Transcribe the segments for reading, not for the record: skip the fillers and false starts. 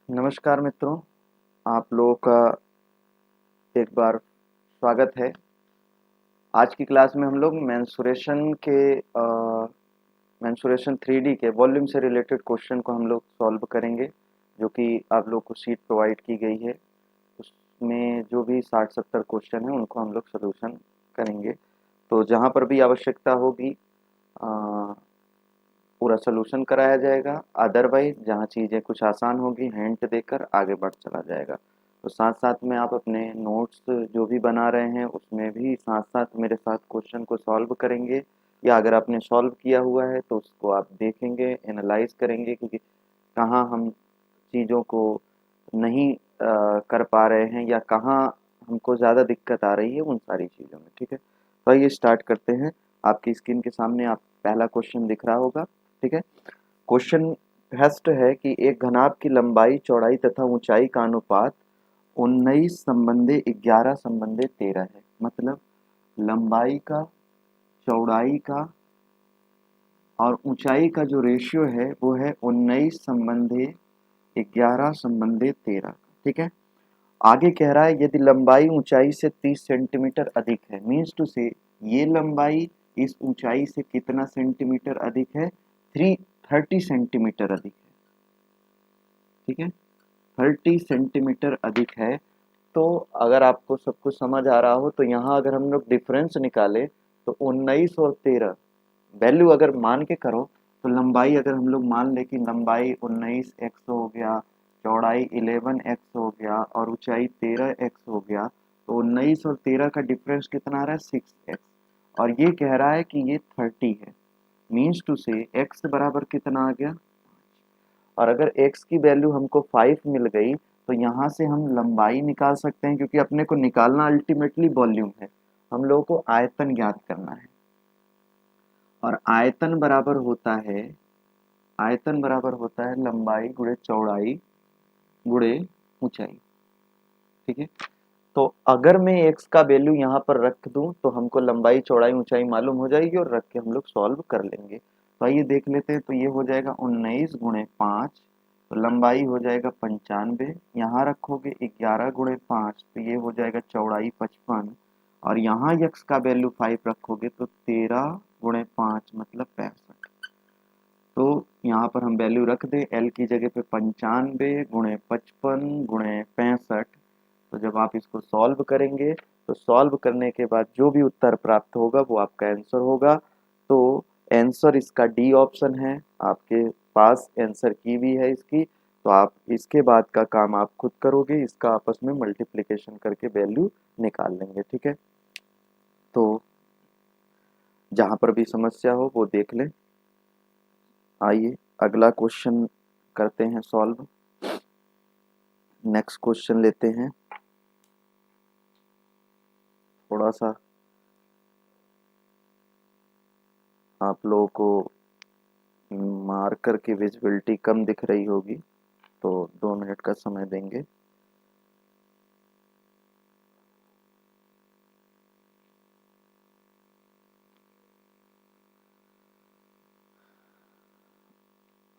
नमस्कार मित्रों, आप लोगों का एक बार स्वागत है। आज की क्लास में हम लोग मेंसुरेशन 3D के वॉल्यूम से रिलेटेड क्वेश्चन को हम लोग सॉल्व करेंगे, जो कि आप लोग को शीट प्रोवाइड की गई है। उसमें जो भी 60-70 क्वेश्चन है उनको हम लोग सोल्यूशन करेंगे। तो जहाँ पर भी आवश्यकता होगी पूरा सोल्यूशन कराया जाएगा, अदरवाइज जहाँ चीज़ें कुछ आसान होगी हिंट देकर आगे बढ़ चला जाएगा। तो साथ साथ में आप अपने नोट्स जो भी बना रहे हैं उसमें भी साथ साथ मेरे साथ क्वेश्चन को सॉल्व करेंगे, या अगर आपने सॉल्व किया हुआ है तो उसको आप देखेंगे, एनालाइज करेंगे कि कहाँ हम चीज़ों को नहीं कर पा रहे हैं या कहाँ हमको ज़्यादा दिक्कत आ रही है उन सारी चीज़ों में। ठीक है, तो आइए स्टार्ट करते हैं। आपकी स्क्रीन के सामने आप पहला क्वेश्चन दिख रहा होगा। ठीक है, क्वेश्चन फर्स्ट है कि एक घनाभ की लंबाई, चौड़ाई तथा ऊंचाई का अनुपात 19 संबंधे 11 संबंधे 13 है। मतलब लंबाई का, चौड़ाई का और ऊंचाई का जो रेशियो है वो है 19 संबंधे 11 संबंधे 13। ठीक है, आगे कह रहा है यदि लंबाई ऊंचाई से 30 सेंटीमीटर अधिक है, मीन्स टू से ये लंबाई इस ऊंचाई से कितना सेंटीमीटर अधिक है? 30 सेंटीमीटर अधिक है। ठीक है, 30 सेंटीमीटर अधिक है। तो अगर आपको सब कुछ समझ आ रहा हो तो यहाँ अगर हम लोग डिफरेंस निकाले तो 19 और 13 वैल्यू अगर मान के करो तो लंबाई अगर हम लोग मान ले कि लंबाई 19 x हो गया, चौड़ाई 11 x हो गया और ऊंचाई 13 x हो गया, तो 19 और 13 का डिफरेंस कितना आ रहा है? 6x। और ये कह रहा है कि ये 30 है, मीन्स टू से x बराबर कितना आ गया? और अगर x की वैल्यू हमको 5 मिल गई तो यहाँ से हम लंबाई निकाल सकते हैं, क्योंकि अपने को निकालना अल्टीमेटली वॉल्यूम है, हम लोगों को आयतन ज्ञात करना है। और आयतन बराबर होता है लंबाई गुणे चौड़ाई गुणे ऊंचाई। ठीक है, तो अगर मैं x का वैल्यू यहाँ पर रख दूं तो हमको लंबाई, चौड़ाई, ऊंचाई मालूम हो जाएगी और रख के हम लोग सॉल्व कर लेंगे। तो आइए देख लेते हैं। तो ये हो जाएगा 19 गुणे 5, तो लंबाई हो जाएगा 95। यहाँ रखोगे 11 गुणे 5 तो ये हो जाएगा चौड़ाई 55। और यहाँ x का वैल्यू 5 रखोगे तो 13 गुणे 5 मतलब 65। तो यहाँ पर हम वैल्यू रख दें एल की जगह पे 95 गुणे 55 गुणे 65। तो जब आप इसको सॉल्व करेंगे तो सॉल्व करने के बाद जो भी उत्तर प्राप्त होगा वो आपका आंसर होगा। तो आंसर इसका डी ऑप्शन है, आपके पास आंसर की भी है इसकी। तो आप इसके बाद का काम आप खुद करोगे, इसका आपस में मल्टीप्लिकेशन करके वैल्यू निकाल लेंगे। ठीक है, तो जहां पर भी समस्या हो वो देख लें। आइए अगला क्वेश्चन करते हैं सॉल्व। नेक्स्ट क्वेश्चन लेते हैं। थोड़ा सा आप लोगों को मार्कर की विजिबिलिटी कम दिख रही होगी, तो 2 मिनट का समय देंगे।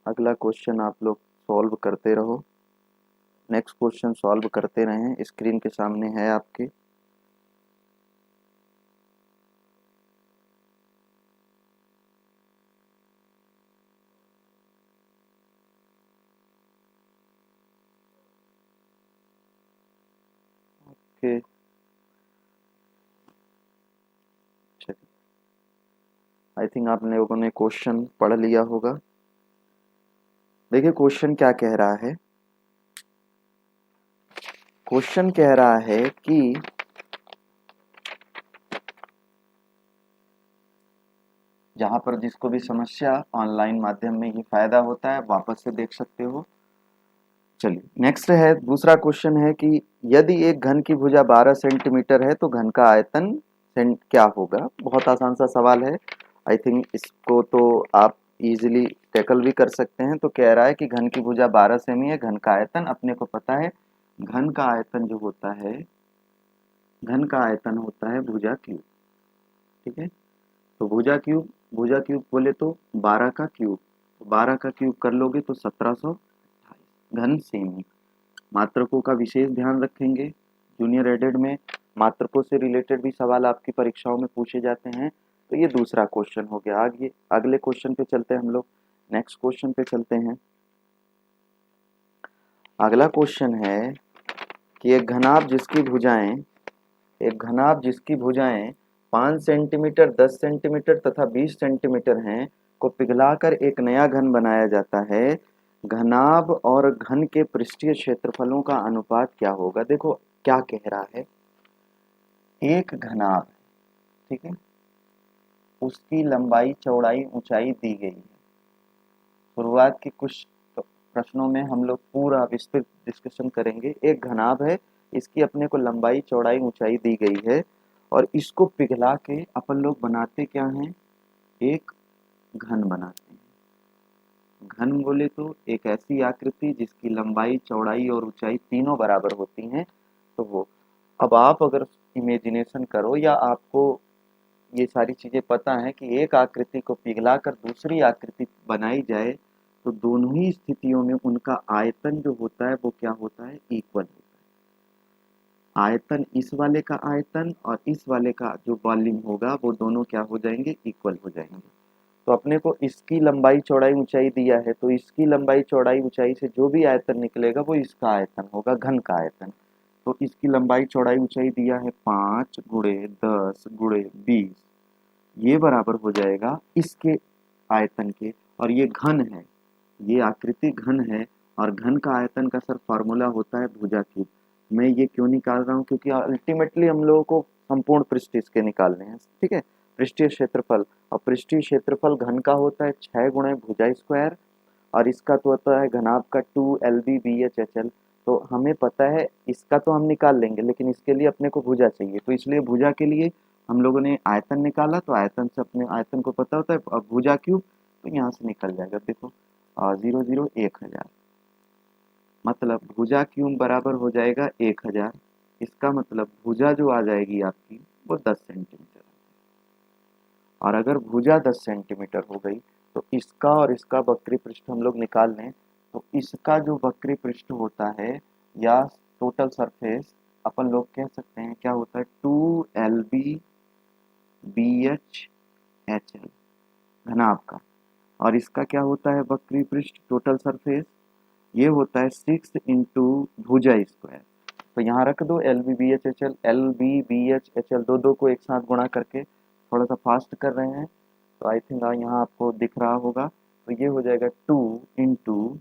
अगला क्वेश्चन आप लोग सॉल्व करते रहो, नेक्स्ट क्वेश्चन सॉल्व करते रहें, स्क्रीन के सामने है आपके। ओके, चलिए, आई थिंक आप लोगों ने क्वेश्चन पढ़ लिया होगा। देखिए क्वेश्चन क्या कह रहा है। क्वेश्चन कह रहा है कि जहां पर जिसको भी समस्या ऑनलाइन माध्यम में ये फायदा होता है वापस से देख सकते हो। चलिए नेक्स्ट है, दूसरा क्वेश्चन है कि यदि एक घन की भुजा 12 सेंटीमीटर है तो घन का आयतन क्या होगा? बहुत आसान सा सवाल है। आई थिंक इसको तो आप इजीली टैकल भी कर सकते हैं। तो कह रहा है कि घन की भुजा 12 सेमी है, घन का आयतन अपने को पता है। घन का आयतन जो होता है, घन का आयतन होता है भुजा क्यूब। ठीक है, तो भुजा क्यूब बोले तो 12 का क्यूब, तो 12 का क्यूब कर लोगे तो 1728 घन सेमी। मात्रकों का विशेष ध्यान रखेंगे। जूनियर एडेड में मात्रकों से रिलेटेड भी सवाल आपकी परीक्षाओं में पूछे जाते हैं। तो ये दूसरा क्वेश्चन हो गया। आगे अगले क्वेश्चन पे चलते हैं हम लोग। नेक्स्ट क्वेश्चन पे चलते हैं। अगला क्वेश्चन है कि एक घनाभ जिसकी भुजाएं 5 सेंटीमीटर, 10 सेंटीमीटर तथा 20 सेंटीमीटर हैं को पिघलाकर एक नया घन बनाया जाता है। घनाभ और घन के पृष्ठीय क्षेत्रफलों का अनुपात क्या होगा? देखो क्या कह रहा है, एक घनाभ, ठीक है, उसकी लंबाई चौड़ाई ऊंचाई दी गई है। शुरुआत के कुछ प्रश्नों में हम लोग पूरा विस्तृत डिस्कशन करेंगे। एक घनाभ है, इसकी अपने को लंबाई चौड़ाई ऊंचाई दी गई है और इसको पिघला के अपन लोग बनाते क्या हैं? एक घन बनाते हैं। घन बोले तो एक ऐसी आकृति जिसकी लंबाई चौड़ाई और ऊंचाई तीनों बराबर होती हैं। तो वो, अब आप अगर इमेजिनेशन करो या आपको ये सारी चीजें पता है कि एक आकृति को पिघलाकर दूसरी आकृति बनाई जाए तो दोनों ही स्थितियों में उनका आयतन जो होता है वो क्या होता है? इक्वल होता है। आयतन, इस वाले का आयतन और इस वाले का जो वॉल्यूम होगा वो दोनों क्या हो जाएंगे? इक्वल हो जाएंगे। तो अपने को इसकी लंबाई चौड़ाई ऊंचाई दिया है, तो इसकी लंबाई चौड़ाई ऊंचाई से जो भी आयतन निकलेगा वो इसका आयतन होगा, घन का आयतन। तो इसकी लंबाई चौड़ाई ऊंचाई दिया है 5 गुणे 10 गुणे 20, ये बराबर हो जाएगा इसके आयतन के। और ये घन है, ये आकृति घन है और घन का आयतन का सर फॉर्मूला होता है भुजा क्यूब। मैं ये क्यों निकाल रहा हूँ? क्योंकि अल्टीमेटली हम लोगों को संपूर्ण पृष्ठ इसके निकालने हैं, ठीक है, पृष्ठीय क्षेत्रफल। और पृष्ठीय क्षेत्रफल घन का होता है 6 गुणे भुजा स्क्वायर और इसका तो होता है घनाभ का 2 LB BH HL। तो हमें पता है इसका तो हम निकाल लेंगे, लेकिन इसके लिए अपने को भुजा चाहिए, तो इसलिए भुजा के लिए हम लोगों ने आयतन निकाला। तो आयतन से अपने आयतन को पता होता है, अब भुजा क्यूब तो यहाँ से निकल जाएगा। देखो 0 0 1000, मतलब भुजा क्यूब बराबर हो जाएगा 1000। इसका मतलब भुजा जो आ जाएगी आपकी वो 10 सेंटीमीटर। और अगर भुजा 10 सेंटीमीटर हो गई तो इसका और इसका वक्री पृष्ठ हम लोग निकाल लें। तो इसका जो वक्री पृष्ठ होता है या टोटल सरफेस, अपन लोग कह सकते हैं क्या होता है? 2 LB BH HL, घनाभ का। और इसका क्या होता है वक्री पृष्ठ टोटल सरफेस? ये होता है 6 इंटू भुजा स्क्वायर। तो यहाँ रख दो LB BH HL, LB BH HL दो दो को एक साथ गुणा करके, थोड़ा सा फास्ट कर रहे हैं तो आई थिंक यहाँ आपको दिख रहा होगा। तो ये हो जाएगा 2 इंटू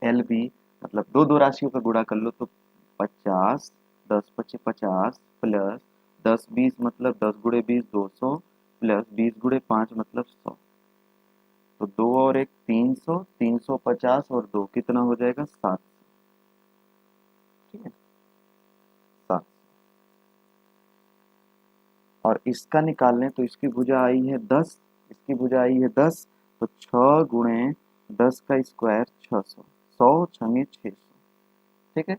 LB, मतलब दो दो राशियों का गुणा कर लो तो 50, 10 25 50 प्लस 10 20 मतलब 10 गुणे 20 200 प्लस 20 गुणे 5 मतलब 100। तो 2 और 1 300, 350 और 2 कितना हो जाएगा? 7। ठीक है, 7। और इसका निकाल लें तो इसकी भुजा आई है 10, इसकी भुजा आई है 10, तो 6 गुणे 10 का स्क्वायर 600, 100 छंगे 600। ठीक है,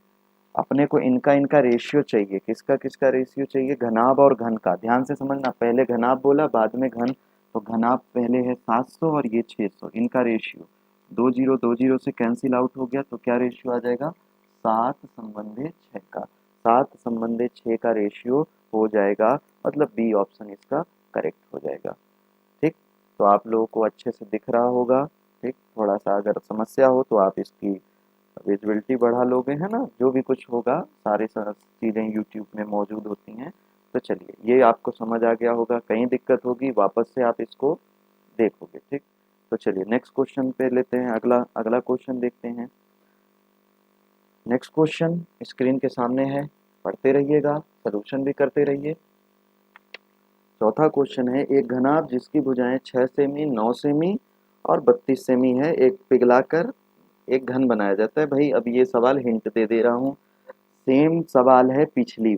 अपने को इनका इनका रेशियो चाहिए। किसका किसका रेशियो चाहिए? घनाभ और घन का। ध्यान से समझना, पहले घनाभ बोला बाद में घन। तो घनाभ पहले है 700 और ये 600, इनका रेशियो 2 0 से कैंसिल आउट हो गया। तो क्या रेशियो आ जाएगा? 7/6 का। 7/6 का रेशियो हो जाएगा, मतलब बी ऑप्शन इसका करेक्ट हो जाएगा। ठीक, तो आप लोगों को अच्छे से दिख रहा होगा। ठीक, थोड़ा सा अगर समस्या हो तो आप इसकी विजिबिलिटी बढ़ा लोगे, है ना। जो भी कुछ होगा सारे चीज़ें यूट्यूब में मौजूद होती हैं। तो चलिए, ये आपको समझ आ गया होगा। कहीं दिक्कत होगी वापस से आप इसको देखोगे। ठीक, तो चलिए नेक्स्ट क्वेश्चन पे लेते हैं। अगला अगला क्वेश्चन देखते हैं। नेक्स्ट क्वेश्चन स्क्रीन के सामने है, पढ़ते रहिएगा, सॉल्यूशन भी करते रहिए। चौथा क्वेश्चन है, एक घनाभ जिसकी भुजाएं 6 सेमी, 9 सेमी और 32 सेमी है, एक पिघलाकर एक घन बनाया जाता है। भाई अब ये सवाल हिंट दे दे रहा हूँ, सेम सवाल है पिछली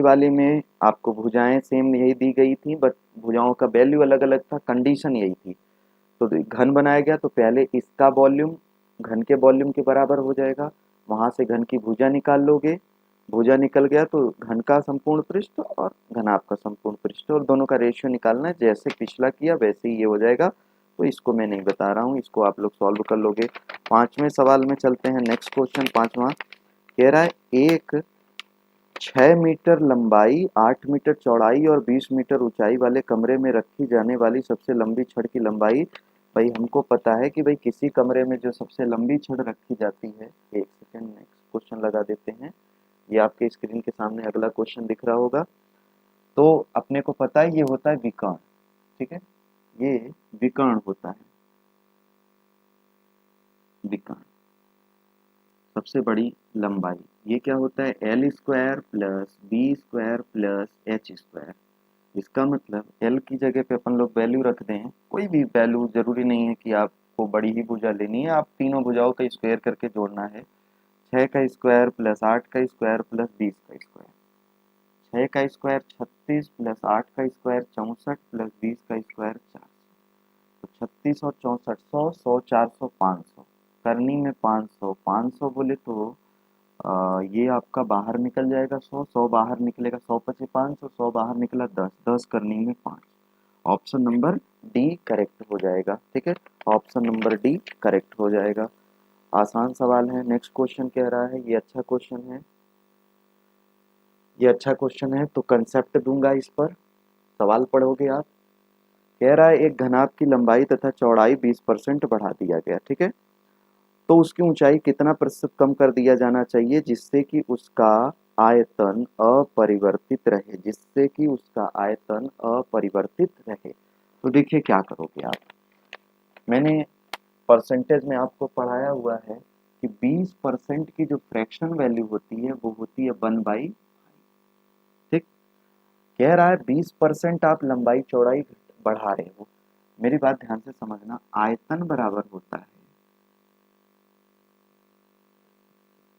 वाली में आपको भुजाएं सेम यही दी गई थी, बट भुजाओं का वैल्यू अलग अलग था, कंडीशन यही थी। तो घन बनाया गया तो पहले इसका वॉल्यूम घन के वॉल्यूम के बराबर हो जाएगा, वहां से घन की भुजा निकाल लोगे, भुजा निकल गया तो घन का संपूर्ण पृष्ठ और घनाभ का संपूर्ण पृष्ठ, और दोनों का रेशियो निकालना है। जैसे पिछला किया वैसे ही ये हो जाएगा। तो इसको मैं नहीं बता रहा हूँ, इसको आप लोग सॉल्व कर लोगे। पांचवें सवाल में चलते हैं। नेक्स्ट क्वेश्चन पांचवा, कह रहा है एक 6 मीटर लंबाई, 8 मीटर चौड़ाई और 20 मीटर ऊंचाई वाले कमरे में रखी जाने वाली सबसे लंबी छड़ की लंबाई। भाई हमको पता है कि भाई किसी कमरे में जो सबसे लंबी छड़ रखी जाती है, एक सेकेंड नेक्स्ट क्वेश्चन लगा देते हैं। ये आपके स्क्रीन के सामने अगला क्वेश्चन दिख रहा होगा। तो अपने को पता है ये होता है विकर्ण, ठीक है, ये विकर्ण होता है, विकर्ण सबसे बड़ी लंबाई। ये क्या होता है, L square plus B square plus H square. इसका मतलब एल की जगह पे अपन लोग वैल्यू रख दें, कोई भी वैल्यू, जरूरी नहीं है कि आपको बड़ी ही भुजा लेनी है, आप तीनों भुजाओं का स्क्वायर करके जोड़ना है। 6 का स्क्वायर प्लस 8 का स्क्वायर प्लस 20 का स्क्वायर, 6 का स्क्वायर 36 प्लस 8 का स्क्वायर 64 प्लस 20 का स्क्वायर 400। तो 36 और 64, 100, 100, 400, 500, करनी में 500, 500 बोले तो ये आपका बाहर निकल जाएगा 100, 100 बाहर निकलेगा, 100 पचे 500, 100 बाहर निकला 10, 10 करनी में 5। ऑप्शन नंबर डी करेक्ट हो जाएगा, ठीक है, ऑप्शन नंबर डी करेक्ट हो जाएगा। आसान सवाल है। नेक्स्ट क्वेश्चन कह रहा है, ये अच्छा क्वेश्चन है, ये अच्छा क्वेश्चन है तो कंसेप्ट दूंगा इस पर, सवाल पढ़ोगे आप। कह रहा है एक घनाभ की लंबाई तथा चौड़ाई 20% बढ़ा दिया गया, ठीक है, तो उसकी ऊंचाई कितना प्रतिशत कम कर दिया जाना चाहिए जिससे कि उसका आयतन अपरिवर्तित रहे, जिससे कि उसका आयतन अपरिवर्तित रहे। तो देखिए क्या करोगे आप, मैंने परसेंटेज में आपको पढ़ाया हुआ है कि 20% की जो फ्रैक्शन वैल्यू होती है वो होती है 1/, ठीक। कह रहा है 20% आप लंबाई चौड़ाई बढ़ा रहे हो, मेरी बात ध्यान से समझना, आयतन बराबर होता है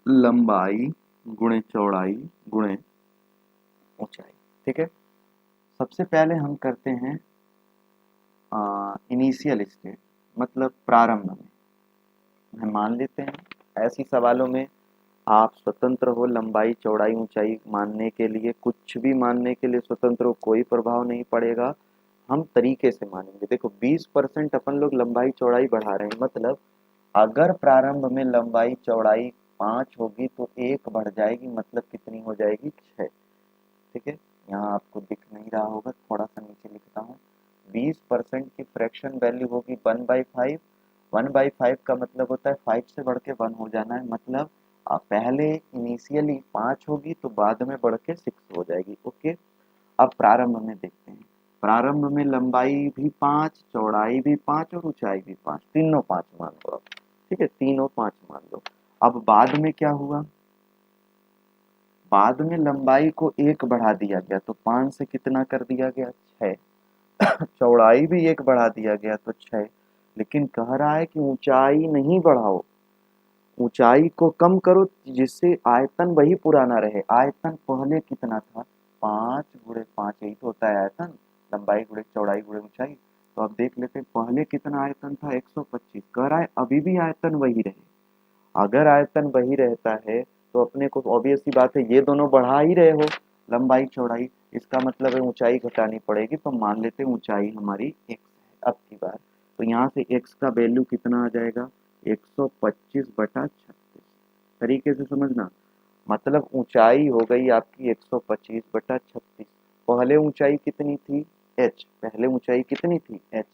लंबाई गुणे चौड़ाई गुणे ऊंचाई, ठीक है। सबसे पहले हम करते हैं इनिशियल स्टेट, मतलब प्रारंभ में हम मान लेते हैं ऐसी सवालों में आप स्वतंत्र हो, लंबाई चौड़ाई ऊंचाई मानने के लिए, कुछ भी मानने के लिए स्वतंत्र हो, कोई प्रभाव नहीं पड़ेगा, हम तरीके से मानेंगे। देखो 20% अपन लोग लंबाई चौड़ाई बढ़ा रहे हैं, मतलब अगर प्रारंभ में लंबाई चौड़ाई 5 होगी तो 1 बढ़ जाएगी, मतलब कितनी हो जाएगी 6, ठीक है। यहाँ आपको दिख नहीं रहा होगा, थोड़ा सा नीचे लिखता हूँ। 20% की फ्रैक्शन वैल्यू होगी 1/5, 1/5 का मतलब होता है 5 से बढ़ के 1 हो जाना है, मतलब पहले इनिशियली 5 होगी तो बाद में बढ़ के 6 हो जाएगी, ओके। अब प्रारंभ में देखते हैं, प्रारंभ में लंबाई भी 5, चौड़ाई भी 5 और ऊंचाई भी 5, तीनों 5 मान लो अब, ठीक है, तीनों 5 मान लो। अब बाद में क्या हुआ, बाद में लंबाई को 1 बढ़ा दिया गया तो 5 से कितना कर दिया गया 6, चौड़ाई भी 1 बढ़ा दिया गया तो 6, लेकिन कह रहा है कि ऊंचाई नहीं बढ़ाओ, ऊंचाई को कम करो जिससे आयतन वही पुराना रहे। आयतन पहले कितना था, 5 × 5, यही तो होता है आयतन, लंबाई गुणे चौड़ाई गुणे ऊंचाई। तो अब देख लेते हैं पहले कितना आयतन था 125, कह रहा है अभी भी आयतन वही रहे। अगर आयतन वही रहता है तो अपने को ऑब्वियस सी बात है ये दोनों बढ़ा ही रहे हो लंबाई चौड़ाई, इसका मतलब है ऊंचाई घटानी पड़ेगी, तो मान लेते हैं ऊंचाई हमारी x है। अब की बार तो यहाँ से x का वैल्यू कितना आ जाएगा, 125/36, तरीके से समझना, मतलब ऊंचाई हो गई आपकी 125/36। पहले ऊंचाई कितनी थी h, पहले ऊंचाई कितनी थी h,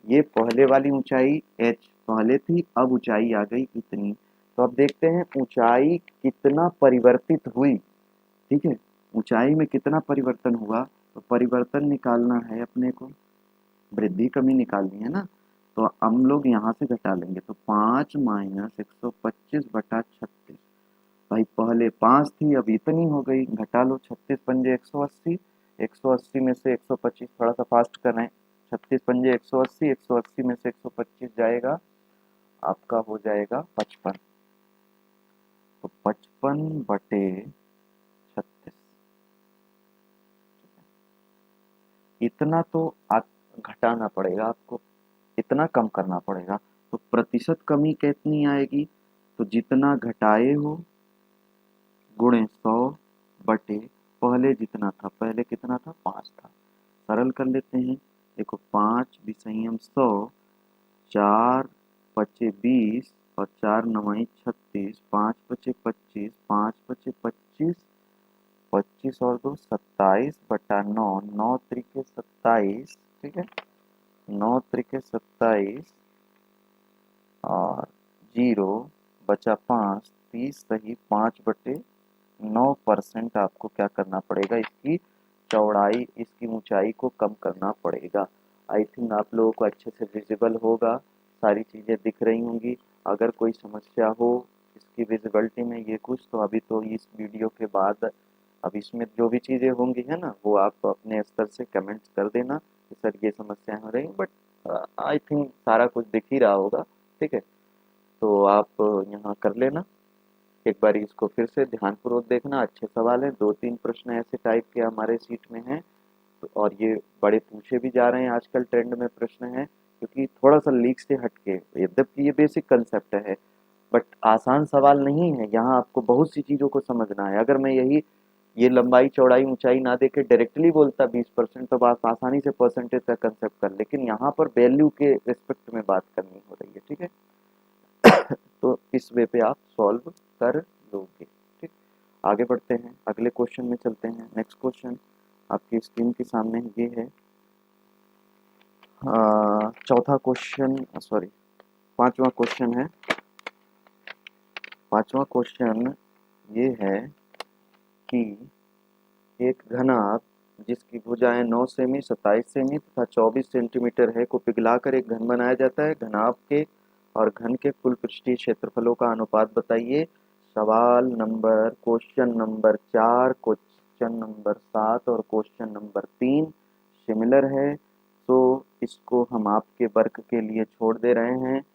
ये पहले वाली ऊंचाई h पहले थी, अब ऊंचाई आ गई इतनी। तो अब देखते हैं ऊंचाई कितना परिवर्तित हुई, ठीक है, ऊंचाई में कितना परिवर्तन हुआ। तो परिवर्तन निकालना है अपने को, वृद्धि कमी निकालनी है ना, तो हम लोग यहाँ से घटा लेंगे, तो 5 - 125/36, भाई पहले 5 थी अब इतनी हो गई, घटा लो, 36 पंजे 180, 180 में से 125, थोड़ा सा फास्ट कर रहे हैं, 36 पंजे 180, 180 में से 125 जाएगा, आपका हो जाएगा 55, तो 55/36, इतना तो घटाना पड़ेगा आपको, इतना कम करना पड़ेगा। तो प्रतिशत कमी कितनी आएगी, तो जितना घटाए हो गुणे 100 पहले जितना था, पहले कितना था 5 था, सरल कर लेते हैं। देखो 5 विषयम 100, 4 × 5 = 20, और 4 9 36, 5 5 25, 5 5 25, 25 और 2 27 बटा 9, 9 त्रिके 27, ठीक है, 9 त्रिके 27 और 0 बचा 5, 30 सही 5/9% आपको क्या करना पड़ेगा, इसकी चौड़ाई, इसकी ऊंचाई को कम करना पड़ेगा। आई थिंक आप लोगों को अच्छे से विजिबल होगा, सारी चीज़ें दिख रही होंगी। अगर कोई समस्या हो इसकी विजिबिलिटी में ये कुछ, तो अभी तो इस वीडियो के बाद अब इसमें जो भी चीज़ें होंगी है ना, वो आप अपने स्तर से कमेंट्स कर देना कि सर ये समस्याएं हो रही, बट आई थिंक सारा कुछ दिख ही रहा होगा, ठीक है। तो आप यहाँ कर लेना एक बार, इसको फिर से ध्यानपूर्वक देखना, अच्छे सवाल हैं, 2-3 प्रश्न ऐसे टाइप के हमारे सीट में हैं। तो और ये बड़े पूछे भी जा रहे हैं, आजकल ट्रेंड में प्रश्न हैं, क्योंकि थोड़ा सा लीक से हटके, यद्यपि ये बेसिक कंसेप्ट है बट आसान सवाल नहीं है। यहाँ आपको बहुत सी चीज़ों को समझना है। अगर मैं यही ये लंबाई चौड़ाई ऊंचाई ना देके डायरेक्टली बोलता 20%, तो आप आसानी से परसेंटेज का कंसेप्ट कर, लेकिन यहाँ पर वैल्यू के रिस्पेक्ट में बात करनी हो रही है, ठीक है। तो इस वे पे आप सॉल्व कर लोगे, ठीक। आगे बढ़ते हैं, अगले क्वेश्चन में चलते हैं। नेक्स्ट क्वेश्चन आपकी स्क्रीन के सामने ये है, चौथा क्वेश्चन, सॉरी पांचवा क्वेश्चन है। पांचवा क्वेश्चन ये है कि एक घनाभ जिसकी भुजाएं 9 सेमी, 27 सेमी तथा 24 सेंटीमीटर है को पिघलाकर एक घन बनाया जाता है। घनाभ के और घन के कुल पृष्ठीय क्षेत्रफलों का अनुपात बताइए। सवाल number question number 4, question number 7 और क्वेश्चन नंबर 3 सिमिलर है, तो इसको हम आपके वर्क के लिए छोड़ दे रहे हैं।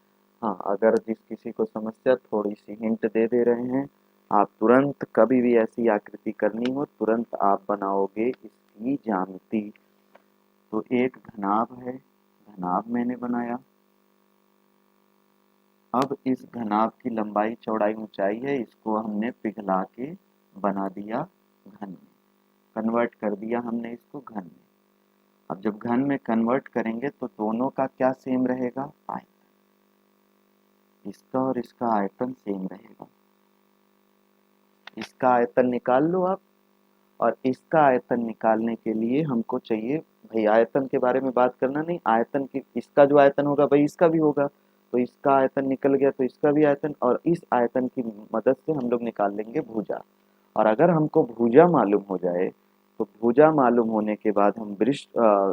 हाँ, अगर जिस किसी को समस्या, थोड़ी सी हिंट दे रहे हैं, आप तुरंत कभी भी ऐसी आकृति करनी हो तुरंत आप बनाओगे इसकी ज्यामिति। तो एक घनाभ है, घनाभ मैंने बनाया। अब इस घनाभ की लंबाई चौड़ाई ऊंचाई है, इसको हमने पिघला के बना दिया घन में, कन्वर्ट कर दिया हमने इसको घन में। अब जब घन में कन्वर्ट करेंगे तो दोनों का क्या सेम रहेगा, आयतन। इसका और इसका आयतन सेम रहेगा। इसका आयतन निकाल लो आप, और इसका आयतन निकालने के लिए हमको चाहिए, भाई आयतन के बारे में बात करना नहीं, आयतन की, इसका जो आयतन होगा भाई इसका भी होगा, तो इसका आयतन निकल गया तो इसका भी आयतन, और इस आयतन की मदद से हम लोग निकाल लेंगे भुजा। और अगर हमको भुजा मालूम हो जाए तो भुजा मालूम होने के बाद हम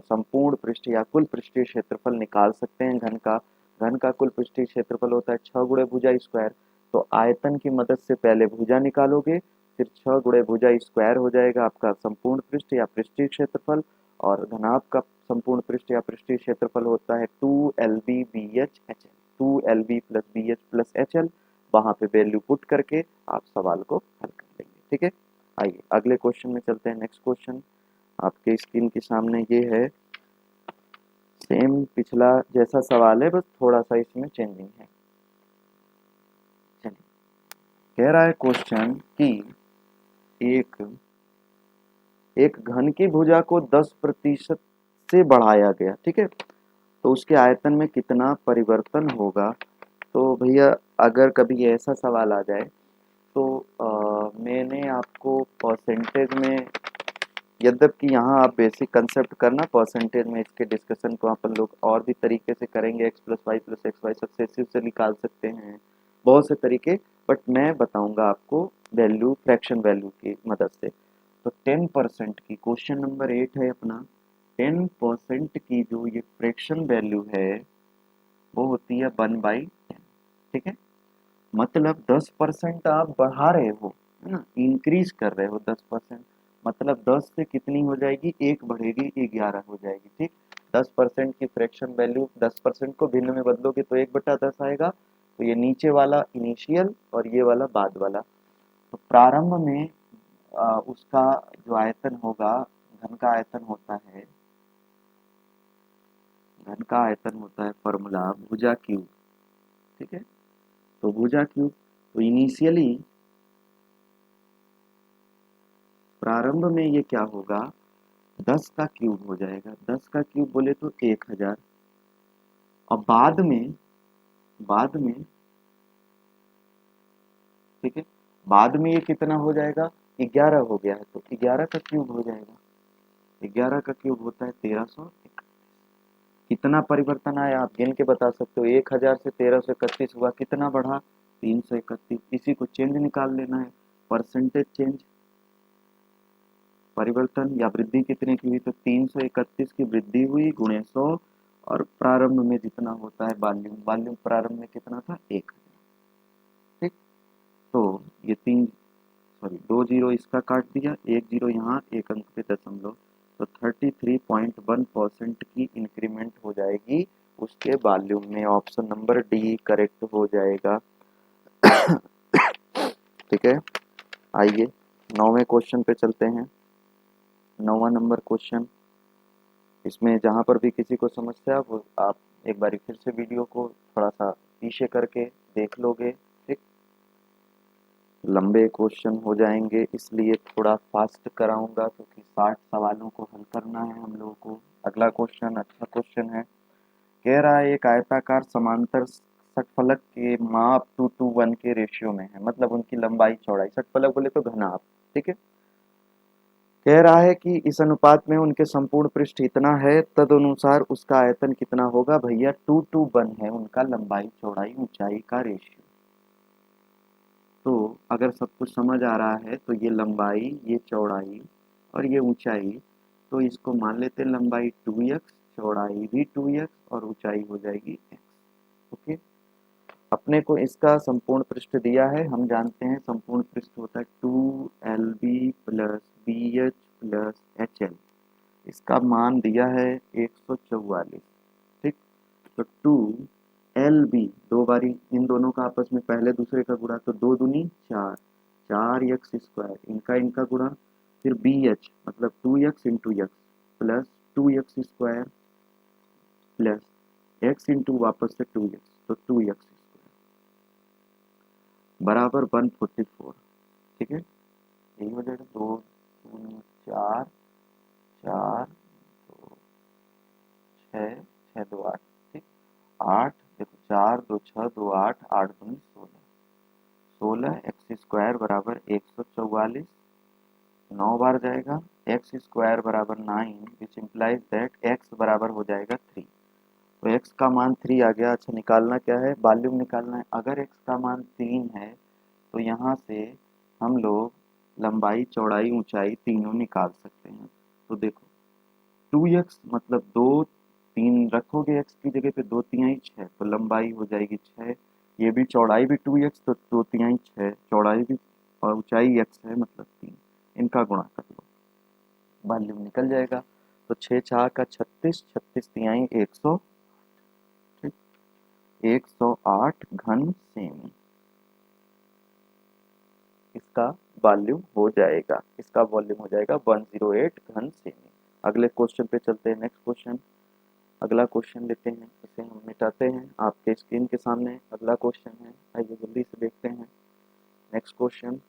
संपूर्ण पृष्ठ या कुल पृष्ठीय क्षेत्रफल निकाल सकते हैं घन का। घन का कुल पृष्ठीय क्षेत्रफल होता है 6 गुणे भुजा स्क्वायर। तो आयतन की मदद से पहले भुजा निकालोगे, फिर 6 गुणे भुजा स्क्वायर हो जाएगा आपका संपूर्ण पृष्ठ या पृष्ठीय क्षेत्रफल। और घनाभ का संपूर्ण पृष्ठ या पृष्ठीय क्षेत्रफल होता है 2 LB BH HL, 2 LB plus BH plus HL। वहां पे वैल्यू पुट करके आप सवाल को हल कर लेंगे, ठीक है। आइए अगले क्वेश्चन में चलते हैं। नेक्स्ट क्वेश्चन आपके स्क्रीन के सामने ये है, सेम पिछला जैसा सवाल है, बस थोड़ा सा इसमें चेंजिंग है। चलिए, कह रहा है क्वेश्चन कि एक एक घन की भुजा को 10% से बढ़ाया गया, ठीक है, तो उसके आयतन में कितना परिवर्तन होगा। तो भैया अगर कभी ऐसा सवाल आ जाए तो मैंने आपको परसेंटेज में, यद्यपि यहाँ आप बेसिक कंसेप्ट करना, परसेंटेज में इसके डिस्कशन को अपन लोग और भी तरीके से करेंगे, x plus Y plus X Y successive से निकाल सकते हैं, बहुत से तरीके, बट मैं बताऊंगा आपको वैल्यू, फ्रैक्शन वैल्यू की मदद से। तो 10% की, क्वेश्चन नंबर 8 है अपना, 10% की जो ये फ्रैक्शन वैल्यू है वो होती है 1/10, ठीक है। मतलब 10% आप बढ़ा रहे हो, है ना, इंक्रीज कर रहे हो 10%। मतलब 10 से कितनी हो जाएगी, एक बढ़ेगी, 11 हो जाएगी, ठीक। 10% की फ्रैक्शन वैल्यू, 10% को भिन्न में बदलोगे तो 1/10 आएगा। तो ये नीचे वाला इनिशियल और ये वाला बाद वाला। तो प्रारंभ में उसका जो आयतन होगा, घन का आयतन होता है, घन का आयतन होता है फॉर्मूला भुजा क्यूब, ठीक है। तो भुजा क्यूब, तो इनिशियली प्रारंभ में ये क्या होगा, 10 का क्यूब हो जाएगा। 10 का क्यूब बोले तो 1000। और बाद में ठीक है। बाद में ये कितना हो जाएगा, 11 हो गया है, तो 11 का क्यूब हो जाएगा, 11 का क्यूब होता है 1331। कितना परिवर्तन आया आप गिन के बता सकते हो, 1000 से 1331 हुआ, कितना बढ़ा, 331। इसी को चेंज निकाल लेना है, परसेंटेज चेंज, परिवर्तन या वृद्धि कितने की हुई, तो 331 की वृद्धि हुई गुणे 100, और प्रारंभ में जितना होता है वॉल्यूम, वॉल्यूम प्रारंभ में कितना था, 1000। ठीक, तो ये तीन, सॉरी 2 जीरो इसका काट दिया, 1 जीरो यहाँ, एक अंक पे दशमलव, तो 33.1% की इंक्रीमेंट हो जाएगी उसके वॉल्यूम में। ऑप्शन नंबर डी करेक्ट हो जाएगा। ठीक है, आइए 9वें क्वेश्चन पे चलते हैं। 9वां नंबर क्वेश्चन, इसमें जहाँ पर भी किसी को समस्या वो आप एक बार फिर से वीडियो को थोड़ा सा पीछे करके देख लोगे। ठीक, लंबे क्वेश्चन हो जाएंगे इसलिए थोड़ा फास्ट कराऊंगा, क्योंकि 60 सवालों को हल करना है हम लोगों को। अगला क्वेश्चन अच्छा क्वेश्चन है, कह रहा है एक आयताकार समांतर षटफलक के माप 2:1 के रेशियो में है, मतलब उनकी लंबाई चौड़ाई, षटफलक बोले तो घनाभ। ठीक है, कह रहा है कि इस अनुपात में उनके संपूर्ण पृष्ठ इतना है, तदनुसार उसका आयतन कितना होगा। भैया 2:1 है उनका लंबाई चौड़ाई ऊंचाई का रेशियो। तो अगर सब कुछ समझ आ रहा है तो ये लंबाई, ये चौड़ाई और ये ऊंचाई, तो इसको मान लेते हैं लंबाई 2x, चौड़ाई भी 2x और ऊंचाई हो जाएगी x। ओके, अपने को इसका संपूर्ण पृष्ठ दिया है, हम जानते हैं संपूर्ण पृष्ठ होता है 2LB plus BH plus HL। इसका मान दिया है 144। ठीक, तो 2LB, दो बारी इन दोनों का आपस में पहले दूसरे का गुणा, तो 2 दूनी 4, 4x², इनका इनका गुणा, फिर BH मतलब 2x into x plus 2x² plus x into वापस से 2x, तो 2x² बराबर 144। ठीक है, यही हो जाएगा, 2 दूनी 4, 4 2 6, 6 2 8। ठीक, 8 देखो, 4 2 6 2 8, 8 दूनी 16, 16x² बराबर 144, 9 बार जाएगा, x² बराबर 9, विच इम्प्लाइज दैट x बराबर हो जाएगा 3। तो x का मान 3 आ गया। अच्छा, निकालना क्या है, वॉल्यूम निकालना है। अगर x का मान 3 है तो यहाँ से हम लोग लंबाई चौड़ाई ऊंचाई तीनों निकाल सकते हैं। तो देखो 2x मतलब 2, 3 रखोगे x की जगह पे, 2 तिहाई 6, तो लंबाई हो जाएगी 6, ये भी चौड़ाई भी 2x, तो 2 तिहाई 6, चौड़ाई भी और ऊंचाई x है मतलब 3, इनका गुणा कर लो, वॉल्यूम निकल जाएगा। तो 6 4 का 36, 36 तिहाई 100, ठीक, 108 घन सेमी इसका वॉल्यूम हो जाएगा, इसका वॉल्यूम हो जाएगा 108 घन सेमी। अगले क्वेश्चन पे चलते हैं, नेक्स्ट क्वेश्चन। अगला क्वेश्चन लेते हैं, इसे हम मिटाते हैं, आपके स्क्रीन के सामने अगला क्वेश्चन है, आइए जल्दी से देखते हैं नेक्स्ट क्वेश्चन।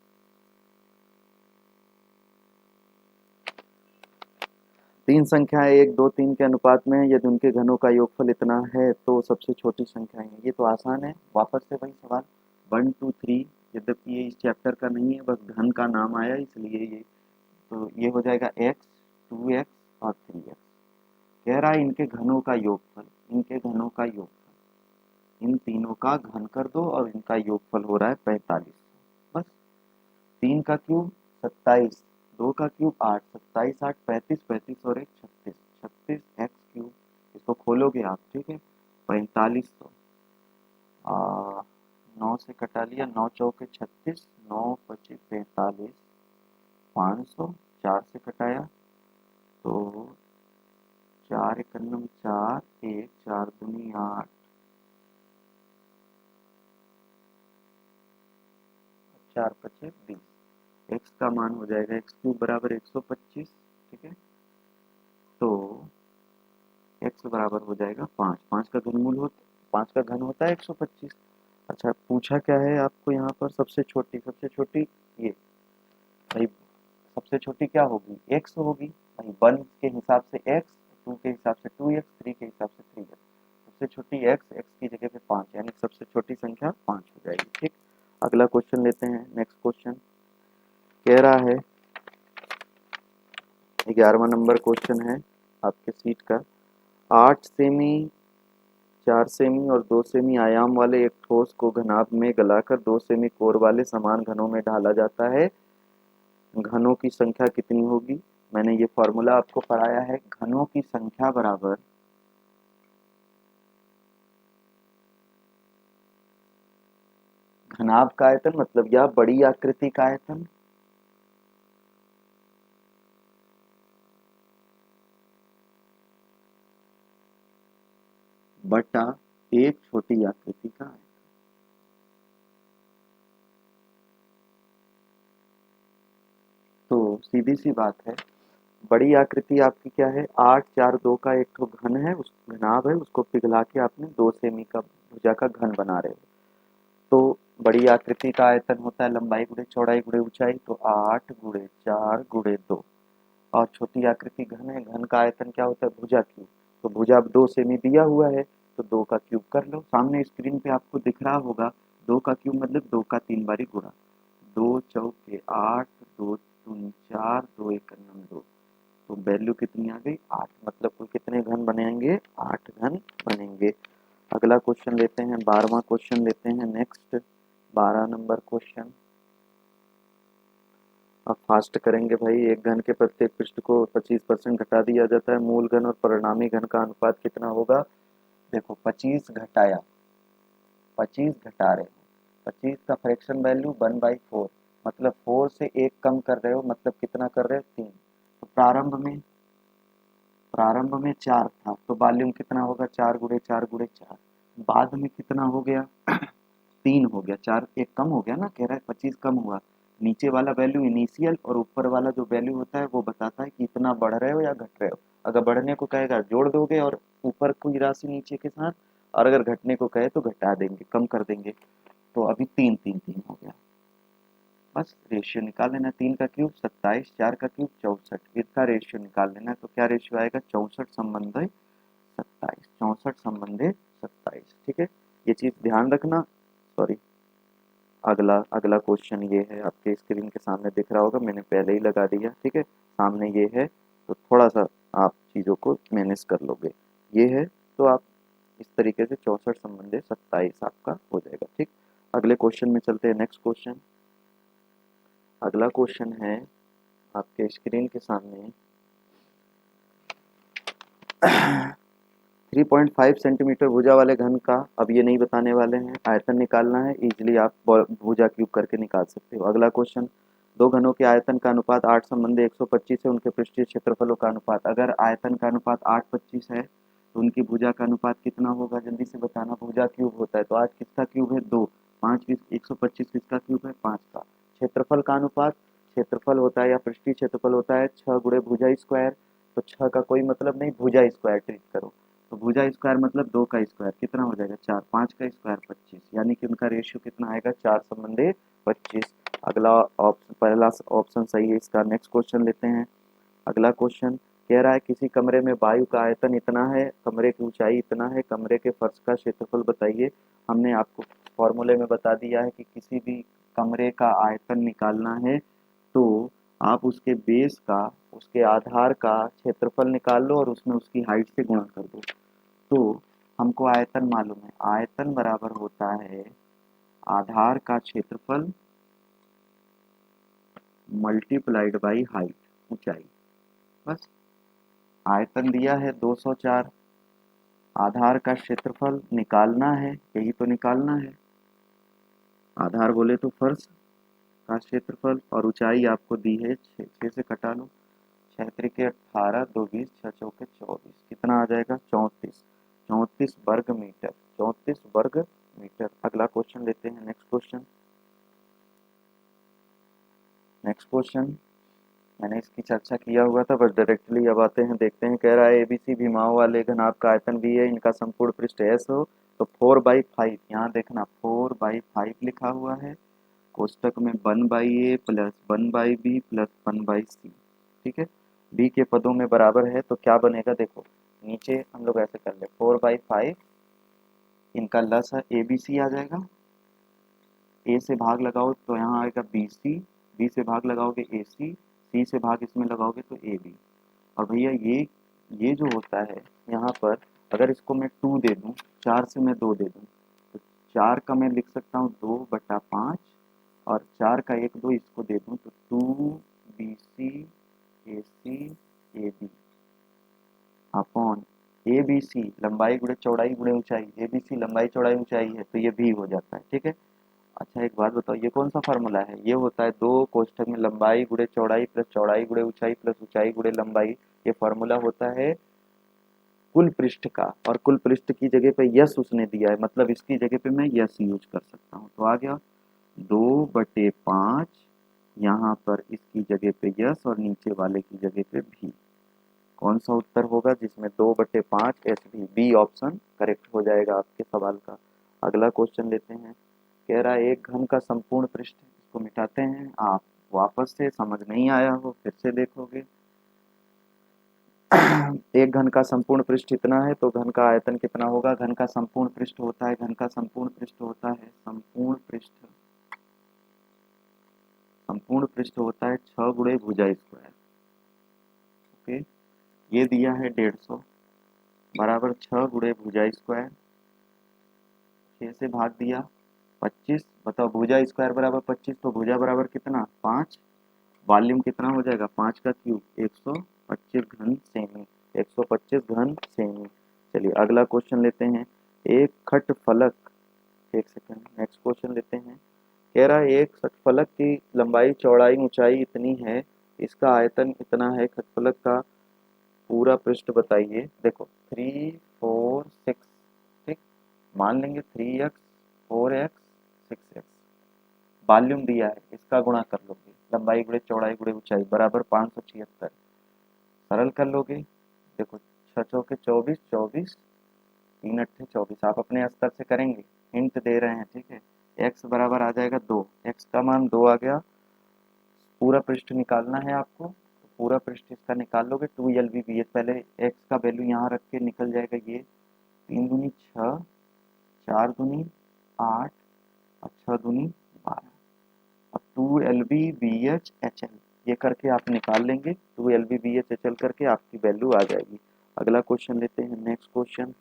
तीन संख्याएं 1 2 3 के अनुपात में यदि उनके घनों का योगफल इतना है तो सबसे छोटी संख्याएं हैं। ये तो आसान है, वापस से वही सवाल 1 2 3, यद्यपि ये इस चैप्टर का नहीं है, बस घन का नाम आया इसलिए ये, तो ये हो जाएगा x, 2x और 3x। कह रहा है इनके घनों का योगफल, इनके घनों का योगफल, इन तीनों का घन कर दो और इनका योगफल हो रहा है 45। बस 3 का क्यूब 27, 2 का क्यूब 8, 27 8 35, 35 और 1 36, 36 एक्स क्यूब, इसको खोलोगे आप, ठीक है, 4500, 9 से कटा लिया, 9 चौके 36, 9 पची 45, 500, 4 से कटाया तो 4 एकन्नम 4, 1 4 दूनी 8, 4 पचे 20, x का मान हो जाएगा x क्यूब बराबर 125। ठीक है, तो x बराबर हो जाएगा 5, 5 का घनमूल हो, 5 का घन होता है 125। अच्छा, पूछा क्या है आपको यहाँ पर, सबसे छोटी, सबसे छोटी ये भाई, सबसे छोटी क्या होगी, x होगी भाई, 1 के हिसाब से x, 2 के हिसाब से 2x, 3 के हिसाब से 3x, सबसे छोटी x, x की जगह पे 5, यानी सबसे छोटी संख्या 5 हो जाएगी। ठीक, अगला अगला क्वेश्चन लेते हैं। नेक्स्ट क्वेश्चन कह रहा है, 11वां नंबर क्वेश्चन है आपके सीट का। 8 सेमी, 4 सेमी और 2 सेमी आयाम वाले एक ठोस को घनाभ में गलाकर 2 सेमी कोर वाले समान घनों में ढाला जाता है। घनों की संख्या कितनी होगी? मैंने ये फॉर्मूला आपको पढ़ाया है। घनों की संख्या बराबर घनाभ का आयतन, मतलब यह बड़ी आकृति का आयतन, बटा एक छोटी आकृति का आयतन। तो सीधी सी बात है, बड़ी आकृति आपकी क्या है? 8, 4, 2 का एक तो घन है, उस घनाभ है, उसको पिघला के आपने 2 सेमी का भुजा का घन बना रहे हो। तो बड़ी आकृति का आयतन होता है लंबाई गुणे चौड़ाई गुणे ऊंचाई, तो 8 × 4 × 2। और छोटी आकृति घन है, घन का आयतन क्या होता है? भुजा क्यूब। तो भुजा 2 सेमी दिया हुआ है, तो 2 का क्यूब कर लो। सामने स्क्रीन पे आपको दिख रहा होगा 2 का क्यूब मतलब 2 का 3 बारी गुणा। 2 × 4 = 8, 2 × 2 = 4, 2 × 1 = 2। तो वैल्यू कितनी आ गई? 8। मतलब कुल कितने घन बनेंगे? 8 घन बनेंगे। अगला क्वेश्चन लेते हैं, 12वां क्वेश्चन लेते हैं। Next 12 number question. अब फास्ट करेंगे भाई। एक घन के प्रत्येक पृष्ठ को 25% घटा दिया जाता है। मूल घन और परिणामी घन का अनुपात कितना होगा? देखो 25 घटाया, 25 घटा रहे हो, 25 का फ्रैक्शन वैल्यू 1/4, मतलब 4 से 1 कम कर रहे हो, मतलब कितना कर रहे हो? 3। तो प्रारंभ में 4 था, तो वॉल्यूम कितना होगा? 4 × 4 × 4। बाद में कितना हो गया? 3 हो गया। 4 1 कम हो गया ना, कह रहा है 25 कम हुआ। नीचे वाला वैल्यू इनिशियल और ऊपर वाला जो वैल्यू होता है वो बताता है कि इतना बढ़ रहे हो या घट रहे हो। अगर बढ़ने को कहेगा जोड़ दोगे और ऊपर की राशि नीचे के साथ, और अगर घटने को कहे तो घटा देंगे, कम कर देंगे। तो अभी 3 3 3 हो गया। बस रेशियो निकाल लेना। 3 का क्यूब 27, 4 का क्यूब 64, इसका रेशियो निकाल लेना। तो क्या रेशियो आएगा? 64 संबंध 27, 64 संबंधे 27। ठीक है, ये चीज ध्यान रखना। सॉरी, अगला अगला क्वेश्चन ये है, आपके स्क्रीन के सामने दिख रहा होगा, मैंने पहले ही लगा दिया। ठीक है, सामने ये है, तो थोड़ा सा आप चीज़ों को मैनेज कर लोगे। ये है, तो आप इस तरीके से 64 संबंधे 27 आपका हो जाएगा। ठीक, अगले क्वेश्चन में चलते हैं। नेक्स्ट क्वेश्चन, अगला क्वेश्चन है आपके स्क्रीन के सामने। 3.5 सेंटीमीटर भुजा वाले घन का, अब ये नहीं बताने वाले हैं, आयतन निकालना है। इजीली आप भुजा क्यूब करके निकाल सकते हो। अगला क्वेश्चन, दो घनों के आयतन का अनुपात 8 संबंधी 125 है, उनके पृष्ठीय क्षेत्रफलों का अनुपात। अगर आयतन का अनुपात 8:25 है तो उनकी भुजा का अनुपात कितना होगा? जल्दी से बताना। भुजा क्यूब होता है तो 8 किसका क्यूब है? 2। 5 125 किसका क्यूब है? 5 का। क्षेत्रफल का अनुपात, क्षेत्रफल होता है या पृष्ठीय क्षेत्रफल होता है 6 गुणे भुजा स्क्वायर। तो 6 का कोई मतलब नहीं, भुजा स्क्वायर ट्रीट करो। तो भुजा स्क्वायर मतलब 2 का स्क्वायर, कितना हो जाएगा? 4। 5 का स्क्वायर 25, यानी कि उनका रेशियो कितना आएगा? 4 संबंधे 25। अगला ऑप्शन, पहला ऑप्शन सही है इसका। नेक्स्ट क्वेश्चन लेते हैं। अगला क्वेश्चन कह रहा है, किसी कमरे में वायु का आयतन इतना है, कमरे की ऊंचाई इतना है, कमरे के फर्श का क्षेत्रफल बताइए। हमने आपको फॉर्मूले में बता दिया है कि किसी भी कमरे का आयतन निकालना है तो आप उसके बेस का, उसके आधार का क्षेत्रफल निकाल लो और उसमें उसकी हाइट से गुणा कर दो। तो हमको आयतन मालूम है, आयतन बराबर होता है आधार का क्षेत्रफल मल्टीप्लाइड बाई हाइट, ऊंचाई। बस, आयतन दिया है 204, आधार का क्षेत्रफल निकालना है, यही तो निकालना है। आधार बोले तो फर्श का क्षेत्रफल, और ऊंचाई आपको दी है 6 से कटा लो। 6 त्रिके 18, 2 20, 6 चौके 24, कितना आ जाएगा? 34। 34 वर्ग मीटर, 34 वर्ग मीटर। अगला क्वेश्चन लेते हैं। नेक्स्ट क्वेश्चन, नेक्स्ट क्वेश्चन मैंने इसकी चर्चा किया हुआ था, बस डायरेक्टली अब आते हैं, देखते हैं। कह रहा है एबीसी भीमाओं वाले घनाभ का आयतन भी है, इनका संपूर्ण पृष्ठ एस हो तो 4/5, यहाँ देखना 4/5 लिखा हुआ है, कोष्टक में 1/a plus 1/b plus 1/c। ठीक है, b के पदों में बराबर है, तो क्या बनेगा? देखो नीचे हम लोग ऐसे कर ले, 4/5 इनका लस है, एबीसी आ जाएगा, ए से भाग लगाओ तो यहाँ आएगा बी सी, बी से भाग लगाओगे ए सी, सी से भाग इसमें लगाओगे तो ए बी। और भैया ये जो होता है यहाँ पर, अगर इसको मैं 2 दे दूँ, 4 से मैं 2 दे दूँ, तो 4 का मैं लिख सकता हूँ 2/5, और 4 का 1 2 इसको दे दूँ तो 2BC AC AB upon ABC लंबाई गुणे चौड़ाई गुणे ऊंचाई, ABC लंबाई चौड़ाई ऊंचाई है तो ये भी हो जाता है, ठीक है। अच्छा एक बात बताओ, ये कौन सा फार्मूला है? ये होता है 2 कोष्ठक में लंबाई गुणे चौड़ाई प्लस चौड़ाई गुणे ऊंचाई प्लस ऊंचाई गुणे लंबाई। ये फार्मूला होता है कुल पृष्ठ का, और कुल पृष्ठ की जगह पे यस उसने दिया है, मतलब इसकी जगह पे मैं यस यूज कर सकता हूँ। तो आ गया 2/5, यहाँ पर इसकी जगह पे यस और नीचे वाले की जगह पे भी। कौन सा उत्तर होगा जिसमें 2/5 एस भी? बी ऑप्शन करेक्ट हो जाएगा आपके सवाल का। अगला क्वेश्चन लेते हैं। कह रहा है एक घन का संपूर्ण पृष्ठ, इसको मिटाते हैं। आप वापस से समझ नहीं आया हो फिर से देखोगे। एक घन का संपूर्ण पृष्ठ इतना है तो घन का आयतन कितना होगा? घन का संपूर्ण पृष्ठ होता है, घन का संपूर्ण पृष्ठ होता है, संपूर्ण पृष्ठ होता है 6 गुणे भुजा स्क्वायर। ओके, ये दिया है 150 बराबर 6 गुणे भुजा स्क्वायर, 6 से भाग दिया 25। बताओ भुजा स्क्वायर बराबर 25, तो भुजा बराबर कितना? 5। वॉल्यूम कितना हो जाएगा? 5 का क्यूब 125 घन सेमी, 125 घन सेमी। चलिए अगला क्वेश्चन लेते हैं। एक खट फलक, एक सेकंड, नेक्स्ट क्वेश्चन लेते हैं। कह रहा है एक खटफलक की लंबाई चौड़ाई ऊंचाई इतनी है, इसका आयतन इतना है, खटफलक का पूरा पृष्ठ बताइए। देखो 3 4 6, ठीक, मान लेंगे 3x 4x 6x। वॉल्यूम दिया है, इसका गुणा कर लोगे, लंबाई गुणे चौड़ाई गुणे ऊंचाई बराबर 576। सरल कर लोगे। देखो 6 चौके 24, 24 3 अट्ठे 24, आप अपने स्तर से करेंगे, हिंट दे रहे हैं, ठीक है। x बराबर आ जाएगा 2, x का मान 2 आ गया। पूरा पृष्ठ निकालना है आपको, तो पूरा पृष्ठ इसका निकाल लोगे। 2 LV पहले x का वैल्यू यहाँ रख के निकल जाएगा। ये 3 दूनी 6, 4 दूनी 8 और 6 दूनी 12। अब 2 LV BH HL ये करके आप निकाल लेंगे। 2 LV BH HL करके आपकी वैल्यू आ जाएगी। अगला क्वेश्चन लेते हैं, नेक्स्ट क्वेश्चन।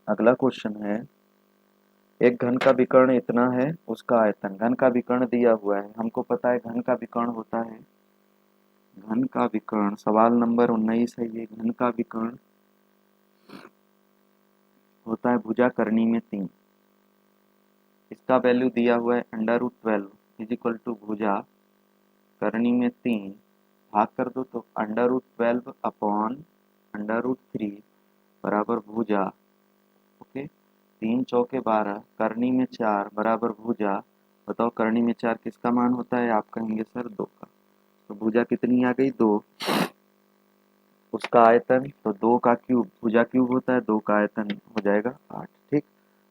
अगला क्वेश्चन है एक घन का विकर्ण इतना है, उसका आयतन। घन का विकर्ण दिया हुआ है, हमको पता है घन का विकर्ण होता है, घन का विकर्ण सवाल नंबर 19 है। ये घन का विकर्ण होता है भुजा करनी में 3। इसका वैल्यू दिया हुआ है √12 इज इक्वल टू भुजा करनी में 3 भाग कर दो तो √12 अपॉन √3 बराबर भुजा। ओके, 3 चौके 12 करनी में 4 बराबर भुजा। बताओ करनी में 4 किसका मान होता है? आप कहेंगे सर 2 का। तो भुजा कितनी आ गई? 2। उसका आयतन तो 2 का क्यूब, भुजा क्यूब होता है, 2 का आयतन हो जाएगा 8, ठीक।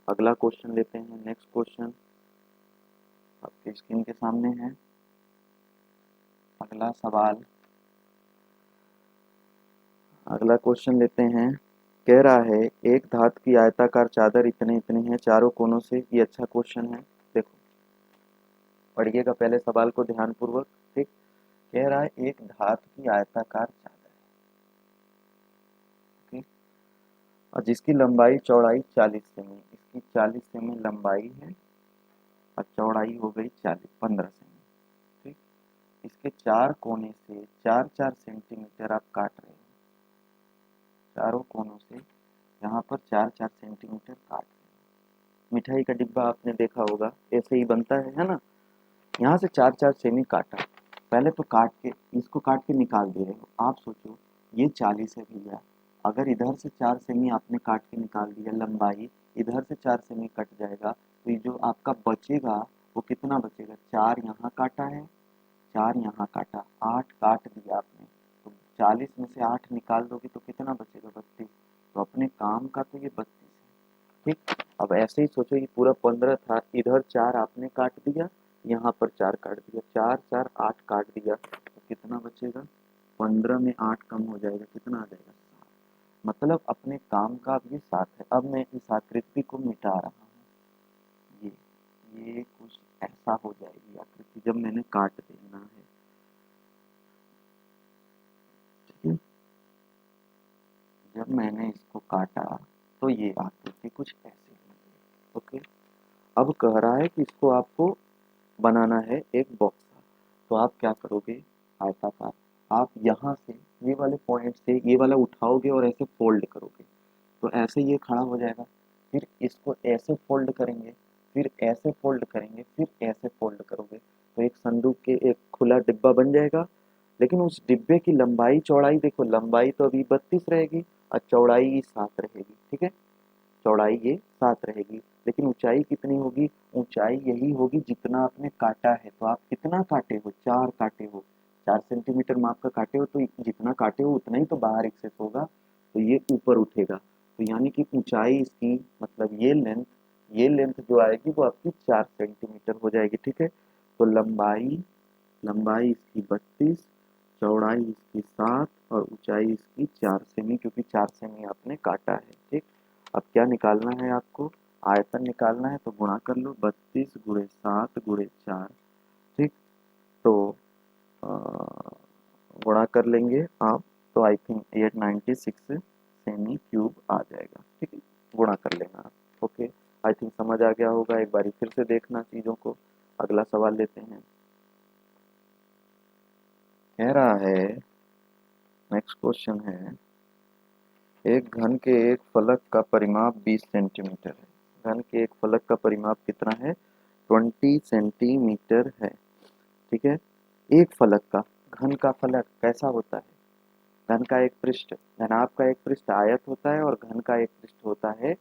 अगला क्वेश्चन लेते हैं, नेक्स्ट क्वेश्चन आपके स्क्रीन के सामने है। अगला सवाल, अगला क्वेश्चन लेते हैं। कह रहा है एक धातु की आयताकार चादर इतने इतने हैं चारों कोनों से। ये अच्छा क्वेश्चन है, देखो पढ़िएगा पहले सवाल को ध्यानपूर्वक, ठीक। कह रहा है एक धातु की आयताकार चादर, ठीक, और जिसकी लंबाई चौड़ाई 40 सेमी, इसकी 40 सेमी लंबाई है और चौड़ाई हो गई 15 सेमी, ठीक। इसके 4 कोने से 4-4 सेंटीमीटर आप काट रहे हो, चारों कोनों से यहाँ पर 4-4 सेंटीमीटर काट रहे हो। मिठाई का डिब्बा आपने देखा होगा, ऐसे ही बनता है ना। यहाँ से 4-4 सेमी काटा, पहले तो काट के इसको काट के निकाल दे रहे हो। आप सोचो ये 40 है भैया, अगर इधर से 4 सेमी आपने काट के निकाल दिया लंबाई, इधर से 4 सेमी कट जाएगा, तो ये जो आपका बचेगा वो कितना बचेगा? 4 यहाँ काटा है, 4 यहाँ काटा, 8 काट दिया आपने, तो 40 में से 8 निकाल दोगे तो कितना बचेगा? 32। तो अपने काम का तो ये 32 है, ठीक। अब ऐसे ही सोचो ये पूरा 15 था, इधर 4 आपने काट दिया, यहाँ पर 4 काट दिया, 4 4 8 काट दिया, तो कितना बचेगा? 15 में 8 कम हो जाएगा, कितना आ जाएगा? 7। मतलब अपने काम का अब ये 7 है। अब मैं इस आकृति को मिटा रहा हूँ, ऐसा हो जाएगी आकृति जब मैंने काट देना है। ठीक है, जब मैंने इसको काटा तो ये आकृति कुछ ऐसी होगी। ओके, अब कह रहा है कि इसको आपको बनाना है एक बॉक्स का। तो आप क्या करोगे, आयताकार, आप यहाँ से ये वाले पॉइंट से ये वाला उठाओगे और ऐसे फोल्ड करोगे तो ऐसे ये खड़ा हो जाएगा। फिर इसको ऐसे फोल्ड करेंगे, फिर ऐसे फोल्ड करेंगे, फिर ऐसे फोल्ड करोगे तो एक संदूक के एक खुला डिब्बा बन जाएगा। लेकिन उस डिब्बे की लंबाई चौड़ाई देखो, लंबाई तो अभी 32 रहेगी और चौड़ाई 7 रहेगी। ठीक है, चौड़ाई ये 7 रहेगी, लेकिन ऊंचाई कितनी होगी, ऊंचाई यही होगी जितना आपने काटा है। तो आप कितना काटे हो, 4 काटे हो, 4 सेंटीमीटर माप का काटे हो, तो जितना काटे हो उतना ही तो बाहर एक्सेस होगा, तो ये ऊपर उठेगा। तो यानी कि ऊंचाई इसकी मतलब ये लेंथ जो आएगी वो आपकी 4 सेंटीमीटर हो जाएगी। ठीक है, तो लंबाई लंबाई इसकी 32, चौड़ाई इसकी 7 और ऊंचाई इसकी 4 सेमी, क्योंकि 4 सेमी आपने काटा है। ठीक, अब क्या निकालना है आपको, आयतन निकालना है, तो गुणा कर लो 32 × 7 × 4। ठीक, तो अ, गुणा कर लेंगे आप, तो आई थिंक 896 सेमी क्यूब आ जाएगा। ठीक है, गुणा कर लेना आप। ओके, आई थिंक समझ आ गया होगा, एक बार फिर से देखना चीज़ों को। अगला सवाल लेते हैं। कह रहा है, नेक्स्ट क्वेश्चन है, एक घन के एक फलक का परिमाप 20 सेंटीमीटर है। घन के एक फलक का परिमाप कितना है, 20 सेंटीमीटर है। ठीक है, एक फलक का, घन का फलक कैसा होता है, घन का एक पृष्ठ, घनाभ का एक पृष्ठ आयत होता है और घन का एक पृष्ठ होता है,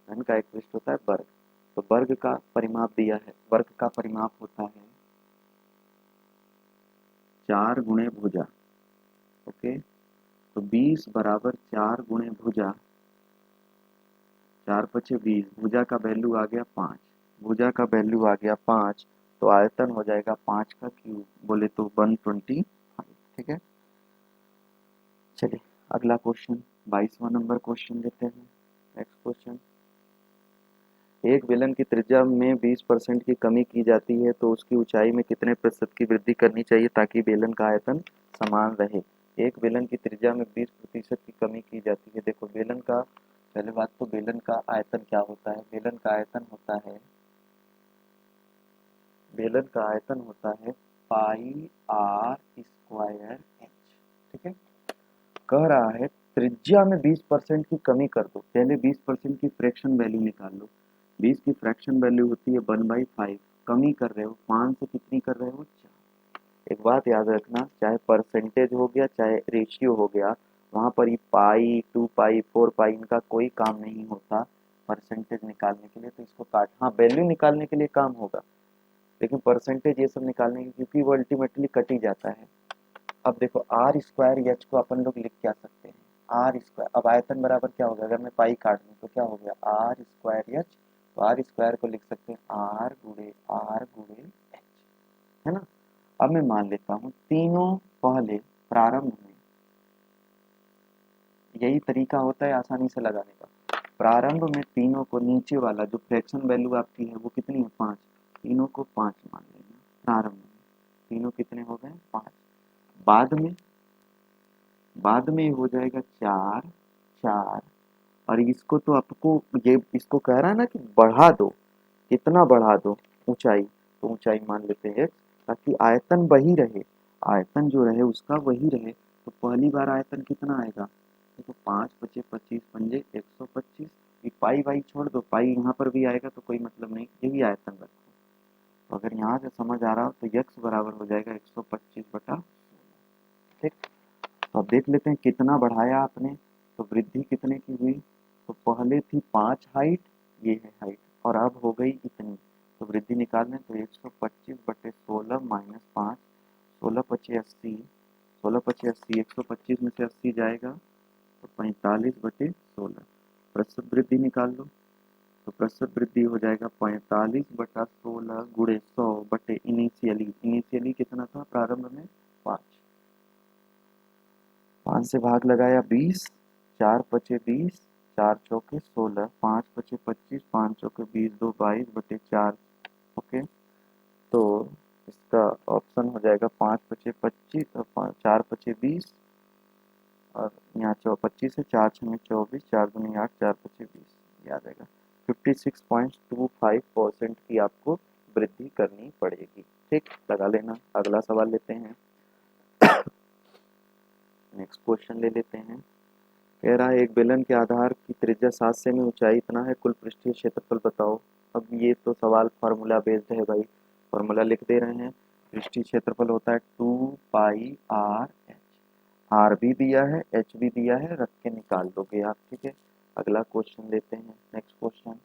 घन का एक पृष्ठ होता है वर्ग। तो वर्ग का परिमाप दिया है, वर्ग का परिमाप होता है 4 गुणे भुजा। ओके, तो 20 बराबर 4 गुणे भुजा, 4 पचे 20, भुजा का वैल्यू आ गया 5, भुजा का वैल्यू आ गया 5, तो आयतन हो जाएगा 5 का क्यूब, बोले तो 125। ठीक है, चलिए अगला क्वेश्चन, 22वां नंबर क्वेश्चन लेते हैं। नेक्स्ट क्वेश्चन, एक बेलन की त्रिज्या में 20% की कमी की जाती है तो उसकी ऊंचाई में कितने प्रतिशत की वृद्धि करनी चाहिए ताकि बेलन का आयतन समान रहे। एक बेलन की त्रिज्या में 20% की कमी की जाती है। देखो बेलन का, पहले बात तो बेलन का आयतन क्या होता है, बेलन का आयतन होता है, बेलन का आयतन होता है पाई आर स्क्वायर एच। ठीक है, कह रहा है त्रिज्या में 20% की कमी कर दो। पहले 20% की फ्रैक्शन वैल्यू निकाल लो। 20 की फ्रैक्शन वैल्यू होती है 1/5, कमी कर रहे हो 5 से कितनी कर रहे हो, 4। एक बात याद रखना, चाहे परसेंटेज हो गया चाहे रेशियो हो गया, वहां पर ये पाई 2 पाई 4 पाई इनका कोई काम नहीं होता परसेंटेज निकालने के लिए। तो इसको काट, हाँ वैल्यू निकालने के लिए काम होगा, लेकिन परसेंटेज ये सब निकालने की, क्योंकि वो अल्टीमेटली कट ही जाता है। अब देखो आर स्क्वायर एच को अपन लोग लिख क्या सकते हैं, आर स्क्वायर, अब आयतन बराबर क्या होगा, अगर मैं पाई काट दूं तो क्या हो गया आर स्क्वायर एच, तो आर स्क्वायर को लिख सकते हैं आर गुणे एच, है ना। अब मैं मान लेता हूँ तीनों पहले प्रारंभ में, यही तरीका होता है आसानी से लगाने का, प्रारंभ में तीनों को, नीचे वाला जो फ्रैक्शन वैल्यू आपकी है वो कितनी है 5, तीनों को 5 मान लेना प्रारंभ में, तीनों कितने हो गए 5। बाद में, बाद में हो जाएगा 4 4, और इसको तो आपको ये इसको कह रहा है ना कि बढ़ा दो, कितना बढ़ा दो ऊंचाई, तो ऊंचाई मान लेते हैं ताकि आयतन वही रहे, आयतन जो रहे उसका वही रहे। तो पहली बार आयतन कितना आएगा, तो 5 पचे 25 पंजे 125, ये पाई वाई छोड़ दो, पाई यहाँ पर भी आएगा तो कोई मतलब नहीं, यही आयतन रखो। तो अगर यहाँ से समझ आ रहा हो तो यक्स बराबर हो जाएगा 125/16। ठीक, तो अब देख लेते हैं कितना बढ़ाया आपने, तो वृद्धि कितने की हुई, तो पहले थी 5 हाइट, ये है हाइट, और अब हो गई इतनी, तो वृद्धि निकालने तो 125/16 माइनस 5, 16 × 5 = 80, 16 × 5 = 80, 125 में से 80 जाएगा तो 45/16, प्रतिशत वृद्धि निकाल लो, तो प्रतिशत वृद्धि हो जाएगा 45/16 गुणे 100 बटे इनिशियली, इनिशियली कितना था प्रारंभ में 5, 5 से भाग लगाया 20, 4 पचे 20, 4 चौके 16, 5 पचे 25, 5 चौके 20, 2 22/4। ओके, तो इसका ऑप्शन हो जाएगा 5×5 = 25 और 4×5 = 20 और यहाँ 25 है, 4×6 = 24, 4×2 = 8, 4×5 = 20, ये आ जाएगा। 56.25% की आपको वृद्धि करनी पड़ेगी। ठीक, लगा लेना। अगला सवाल लेते हैं, नेक्स्ट क्वेश्चन ले लेते हैं। कह रहा है एक बेलन के आधार की त्रिज्या 7 सेमी, ऊंचाई इतना है, कुल पृष्ठीय क्षेत्रफल बताओ। अब ये तो सवाल फार्मूला बेस्ड है भाई, फार्मूला लिख दे रहे हैं। पृष्ठीय क्षेत्रफल होता है 2πr/h, आर भी दिया है, एच भी दिया है, रख के निकाल दोगे आप। ठीक है, अगला क्वेश्चन लेते हैं। नेक्स्ट क्वेश्चन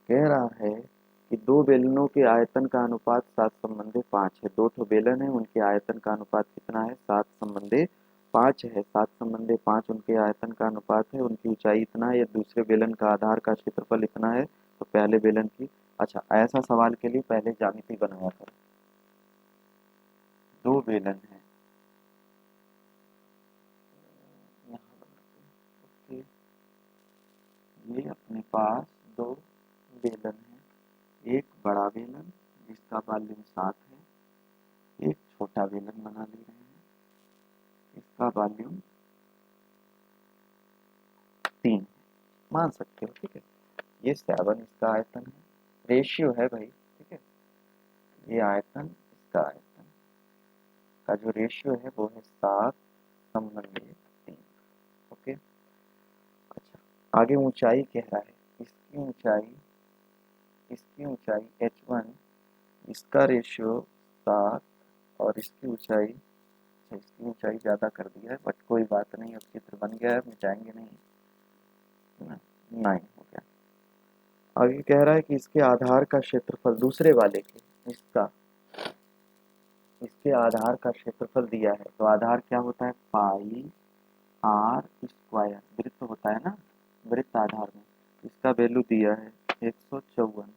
कह रहा है कि दो बेलनों के आयतन का अनुपात 7/5 है। दो ठो बेलन है, उनके आयतन का अनुपात कितना है? 7/5 है। 7/5 उनके आयतन का अनुपात है, उनकी ऊंचाई इतना है, या दूसरे बेलन का आधार का क्षेत्रफल इतना है, तो पहले बेलन की। अच्छा, ऐसा सवाल के लिए पहले ज्यामिति बनाया करो। दो बेलन है, यहाँ बनाते हैं। ओके, ये अपने पास दो बेलन है, एक बड़ा बेलन जिसका वॉल्यूम 7 है, एक छोटा बेलन बना ले रहे हैं, इसका वॉल्यूम 3 है, मान सकते हो। ठीक है, ये 7 इसका आयतन है, रेशियो है भाई। ठीक है, ये आयतन, इसका आयतन का जो रेशियो है वो है 7/3। ओके, अच्छा, आगे ऊंचाई कह रहा है, इसकी ऊंचाई h1, इसका रेशियो 7 और इसकी ऊंचाई, इसकी ऊंचाई ज़्यादा कर दिया है, बट कोई बात नहीं, अब चित्र बन गया है, मिटाएंगे नहीं, है ना। 9 हो गया। आगे कह रहा है कि इसके आधार का क्षेत्रफल, दूसरे वाले के, इसका, इसके आधार का क्षेत्रफल दिया है, तो आधार क्या होता है? πr², वृत्त होता है ना, वृत्त आधार में। इसका वैल्यू दिया है 154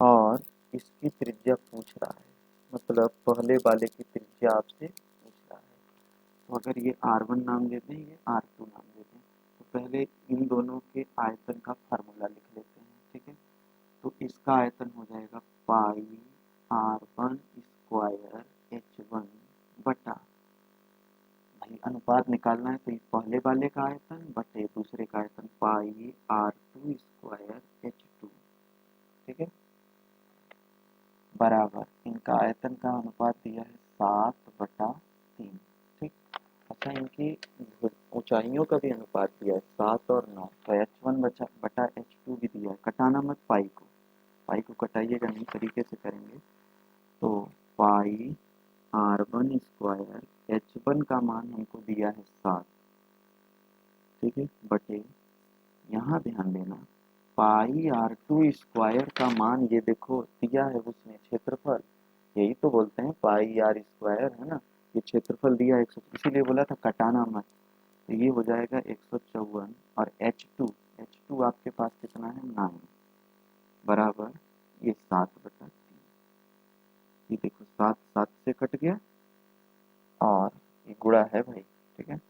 और इसकी त्रिज्या पूछ रहा है, मतलब पहले वाले की त्रिज्या आपसे पूछ रहा है। तो अगर ये R1 नाम दे दें, ये R2 नाम दे दें, तो पहले इन दोनों के आयतन का फार्मूला लिख लेते हैं। ठीक है, तो इसका आयतन हो जाएगा πr1² h1 भाई अनुपात निकालना है, तो इस पहले वाले का आयतन बटे दूसरे का आयतन, πr2² h2। ठीक है, बराबर इनका आयतन का अनुपात दिया है 7/3। ठीक, अच्छा, इनकी ऊंचाइयों का भी अनुपात दिया है 7 और 9, तो h1/h2 भी दिया है। कटाना मत पाई को कटाइएगा नहीं, तरीके से करेंगे। तो πr1² h1 का मान हमको दिया है 7। ठीक है, बटे, यहाँ ध्यान देना, πr2² का मान ये देखो दिया है उसने, क्षेत्रफल, यही तो बोलते हैं πr², है ना। ये क्षेत्रफल दिया है 100, इसीलिए बोला था कटाना मत। तो ये हो जाएगा 154 और h2 आपके पास कितना है? 9, बराबर ये 7/3। ये देखो 7 7 से कट गया और ये गुणा है भाई। ठीक है,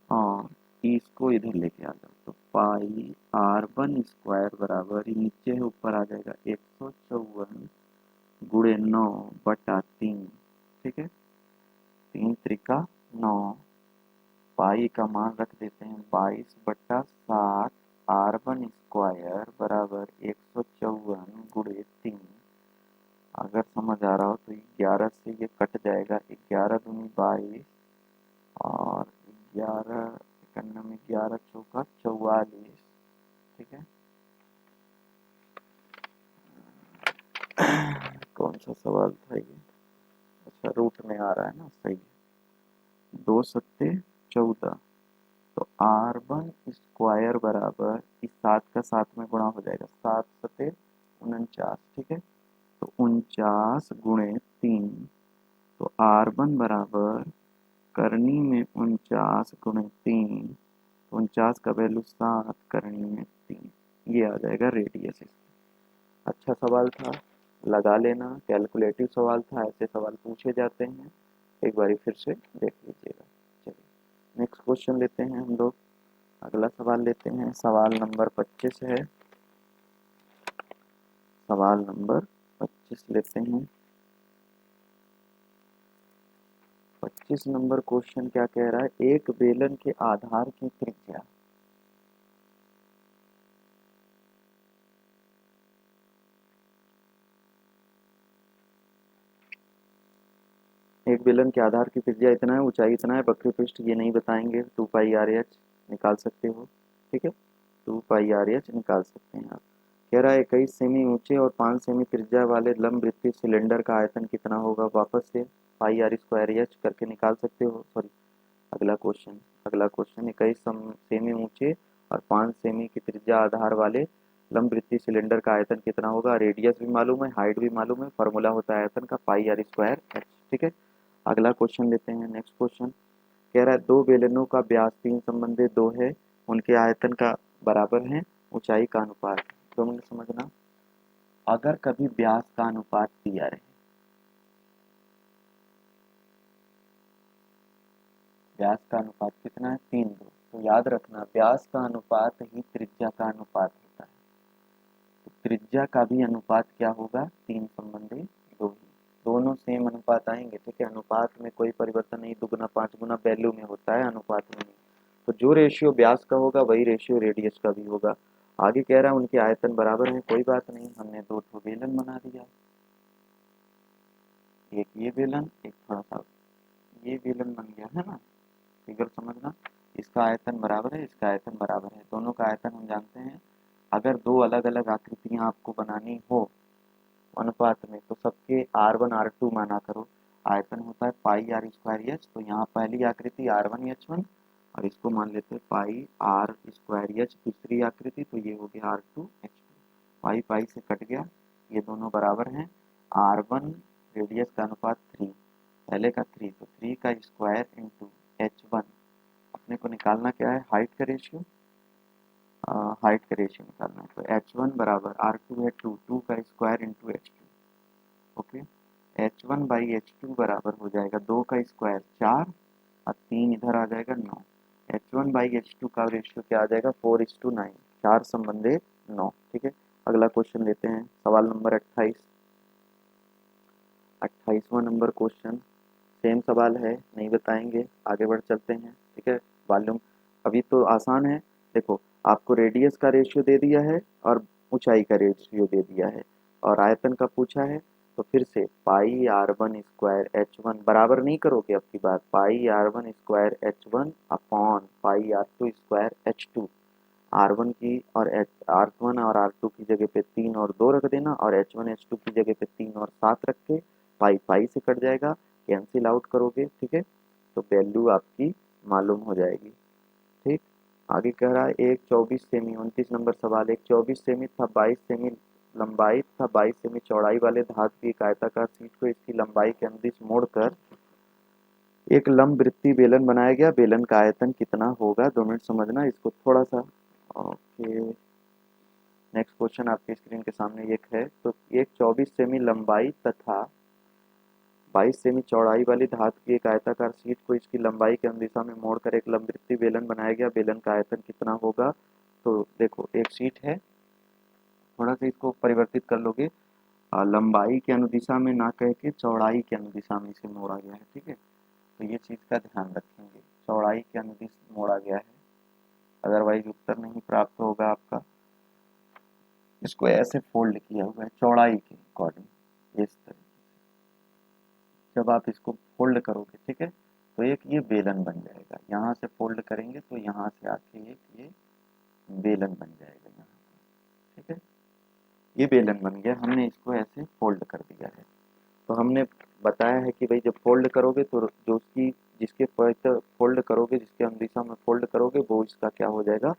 और इसको इधर लेके आ जाओ, तो πr1² बराबर, ये नीचे है ऊपर आ जाएगा 154 गुणे 9/3। ठीक है, 3 त्रिका 9, पाई का मान रख देते हैं 22/7, r1² बराबर 154 गुणे 3। अगर समझ आ रहा हो तो 11 से ये कट जाएगा, 11 दूनी 22 और 11 91 11 चौका 44। ठीक है, कौन सा सवाल था ये? अच्छा, रूट में आ रहा है ना, सही है। 2 सत्ते 14, तो r1² बराबर इस 7 का 7 में गुणा हो जाएगा, 7 सत्ते 49। ठीक है, तो 49 गुणे 3, तो r1 बराबर करनी में 49 गुणे 3, तो 49 का वैल्यू 7, करनी में 3, ये आ जाएगा रेडियस। अच्छा सवाल था, लगा लेना, कैलकुलेटिव सवाल था, ऐसे सवाल पूछे जाते हैं, एक बार फिर से देख लीजिएगा। चलिए, नेक्स्ट क्वेश्चन लेते हैं हम लोग। अगला सवाल लेते हैं, सवाल नंबर 25 है। सवाल नंबर 25 लेते हैं। 25 नंबर क्वेश्चन क्या कह रहा है, एक बेलन के आधार की त्रिज्या, एक बेलन के आधार की त्रिज्या इतना है, ऊंचाई इतना है, वक्र पृष्ठ ये नहीं बताएंगे, 2 पाई आर एच निकाल सकते हो। ठीक है, 2 पाई आर एच निकाल सकते हैं आप। कह रहा है 21 सेमी ऊंचे और 5 सेमी त्रिज्या वाले लंब वृत्तीय सिलेंडर का आयतन कितना होगा। वापस से पाई आर स्क्वायर एच करके निकाल सकते हो। सॉरी, अगला क्वेश्चन 21 सेमी ऊंचे और 5 सेमी की त्रिज्या आधार वाले लंब वृत्तीय सिलेंडर का आयतन कितना होगा। रेडियस भी मालूम है, हाइट भी मालूम है, फार्मूला होता है आयतन का पाई आर स्क्वायर एच। ठीक है, अगला क्वेश्चन लेते हैं। नेक्स्ट क्वेश्चन कह रहा है दो बेलनों का व्यास 3 संबंधित 2 है, उनके आयतन का बराबर है, ऊंचाई का अनुपात। 2 मिनट समझना, अगर कभी व्यास का अनुपात दिया रहे, व्यास का अनुपात कितना है 3:2, तो याद रखना व्यास का अनुपात ही त्रिज्या का अनुपात होता है। तो त्रिज्या का भी अनुपात क्या होगा, 3 संबंधी 2 ही, दोनों सेम अनुपात आएंगे। ठीक है, अनुपात में कोई परिवर्तन नहीं, 2 गुना 5 गुना वैल्यू में होता है, अनुपात में नहीं। तो जो रेशियो व्यास का होगा वही रेशियो रेडियस का भी होगा। आगे कह रहा है उनके आयतन बराबर है, कोई बात नहीं, हमने 2 बेलन बना दिया, एक ये बेलन, एक थोड़ा सा ये बेलन बन गया है ना। फिगर समझना, इसका आयतन बराबर है, इसका आयतन बराबर है, दोनों का आयतन हम जानते हैं। अगर 2 अलग अलग आकृतियां आपको बनानी हो अनुपात में, तो सबके R1 R2 माना करो। आयतन होता है पाई आर स्क्वायर एच, तो यहाँ पहली आकृति R1H1 और इसको मान लेते हैं पाई आर स्क्वायर एच, दूसरी आकृति, तो ये हो गया R2H2। पाई पाई से कट गया, ये दोनों बराबर हैं। R1 रेडियस का अनुपात 3, पहले का 3, तो 3 का स्क्वायर इंटू H1, अपने को निकालना क्या है, हाइट का रेशियो, हाइट का रेशियो निकालना है। तो H1 बराबर R2 है 2, 2 का square into H2। Okay, H1/H2 बराबर हो जाएगा 2 का स्क्वायर 4 और 3 इधर आ जाएगा 9। H1/H2 का रेशियो क्या आ जाएगा, 4:9, 4 संबंधित 9। ठीक है, अगला क्वेश्चन लेते हैं, सवाल नंबर 28। 28वां नंबर क्वेश्चन, सेम सवाल है, नहीं बताएंगे, आगे बढ़ चलते हैं। ठीक है, वॉल्यूम अभी तो आसान है। देखो, आपको रेडियस का रेशियो दे दिया है और ऊंचाई का रेशियो दे दिया है और आयतन का पूछा है, तो फिर से पाई R1 स्क्वायर H1 बराबर नहीं करोगे, अब की बात पाई R1 square H1 upon pi R2 square H2। R1 की और R1 और R2 की जगह पे 3 और 2 रख देना, और H1 H2 की जगह पे 3 और 7 रख के पाई पाई से कट जाएगा, कैंसिल आउट करोगे। ठीक है, तो वैल्यू आपकी मालूम हो जाएगी। ठीक, आगे कह रहा है एक 24 सेमी, 29 नंबर सवाल, एक 24 सेमी था 22 सेमी लंबाई तथा 22 सेमी चौड़ाई वाले धातु की एक आयताकार शीट को इसकी लंबाई के अनुदिश मोड़कर एक लंब वृत्तीय बेलन बनाया गया, बेलन का आयतन कितना होगा। 2 मिनट समझना इसको थोड़ा सा। ओके, नेक्स्ट क्वेश्चन आपके स्क्रीन के सामने एक है, तो एक 24 सेमी लंबाई तथा 22 सेमी चौड़ाई वाली धातु की एक आयताकार शीट को इसकी लंबाई के अनुदिशा में मोड़कर एक लंबवृत्तीय बेलन बनाया गया, बेलन का आयतन कितना होगा। तो देखो, एक शीट है, थोड़ा सा इसको परिवर्तित कर लोगे, लंबाई के अनुदिशा में ना कह के चौड़ाई के अनुदिशा में इसे मोड़ा गया है। ठीक है, तो ये चीज़ का ध्यान रखेंगे, चौड़ाई के अनुदिश मोड़ा गया है, अदरवाइज उत्तर नहीं प्राप्त होगा आपका। इसको ऐसे फोल्ड किया हुआ है चौड़ाई के अकॉर्डिंग, इस तरह जब आप इसको फोल्ड करोगे, ठीक है, तो एक ये बेलन बन जाएगा, यहाँ से फोल्ड करेंगे तो यहाँ से आके एक ये बेलन बन जाएगा यहाँ पर। ठीक है, ये बेलन बन गया, हमने इसको ऐसे फोल्ड कर दिया है। तो हमने बताया है कि भाई जब फोल्ड करोगे तो जो उसकी जिसके फोल्ड करोगे, जिसके अनुदिशा में फोल्ड करोगे, वो इसका क्या हो जाएगा,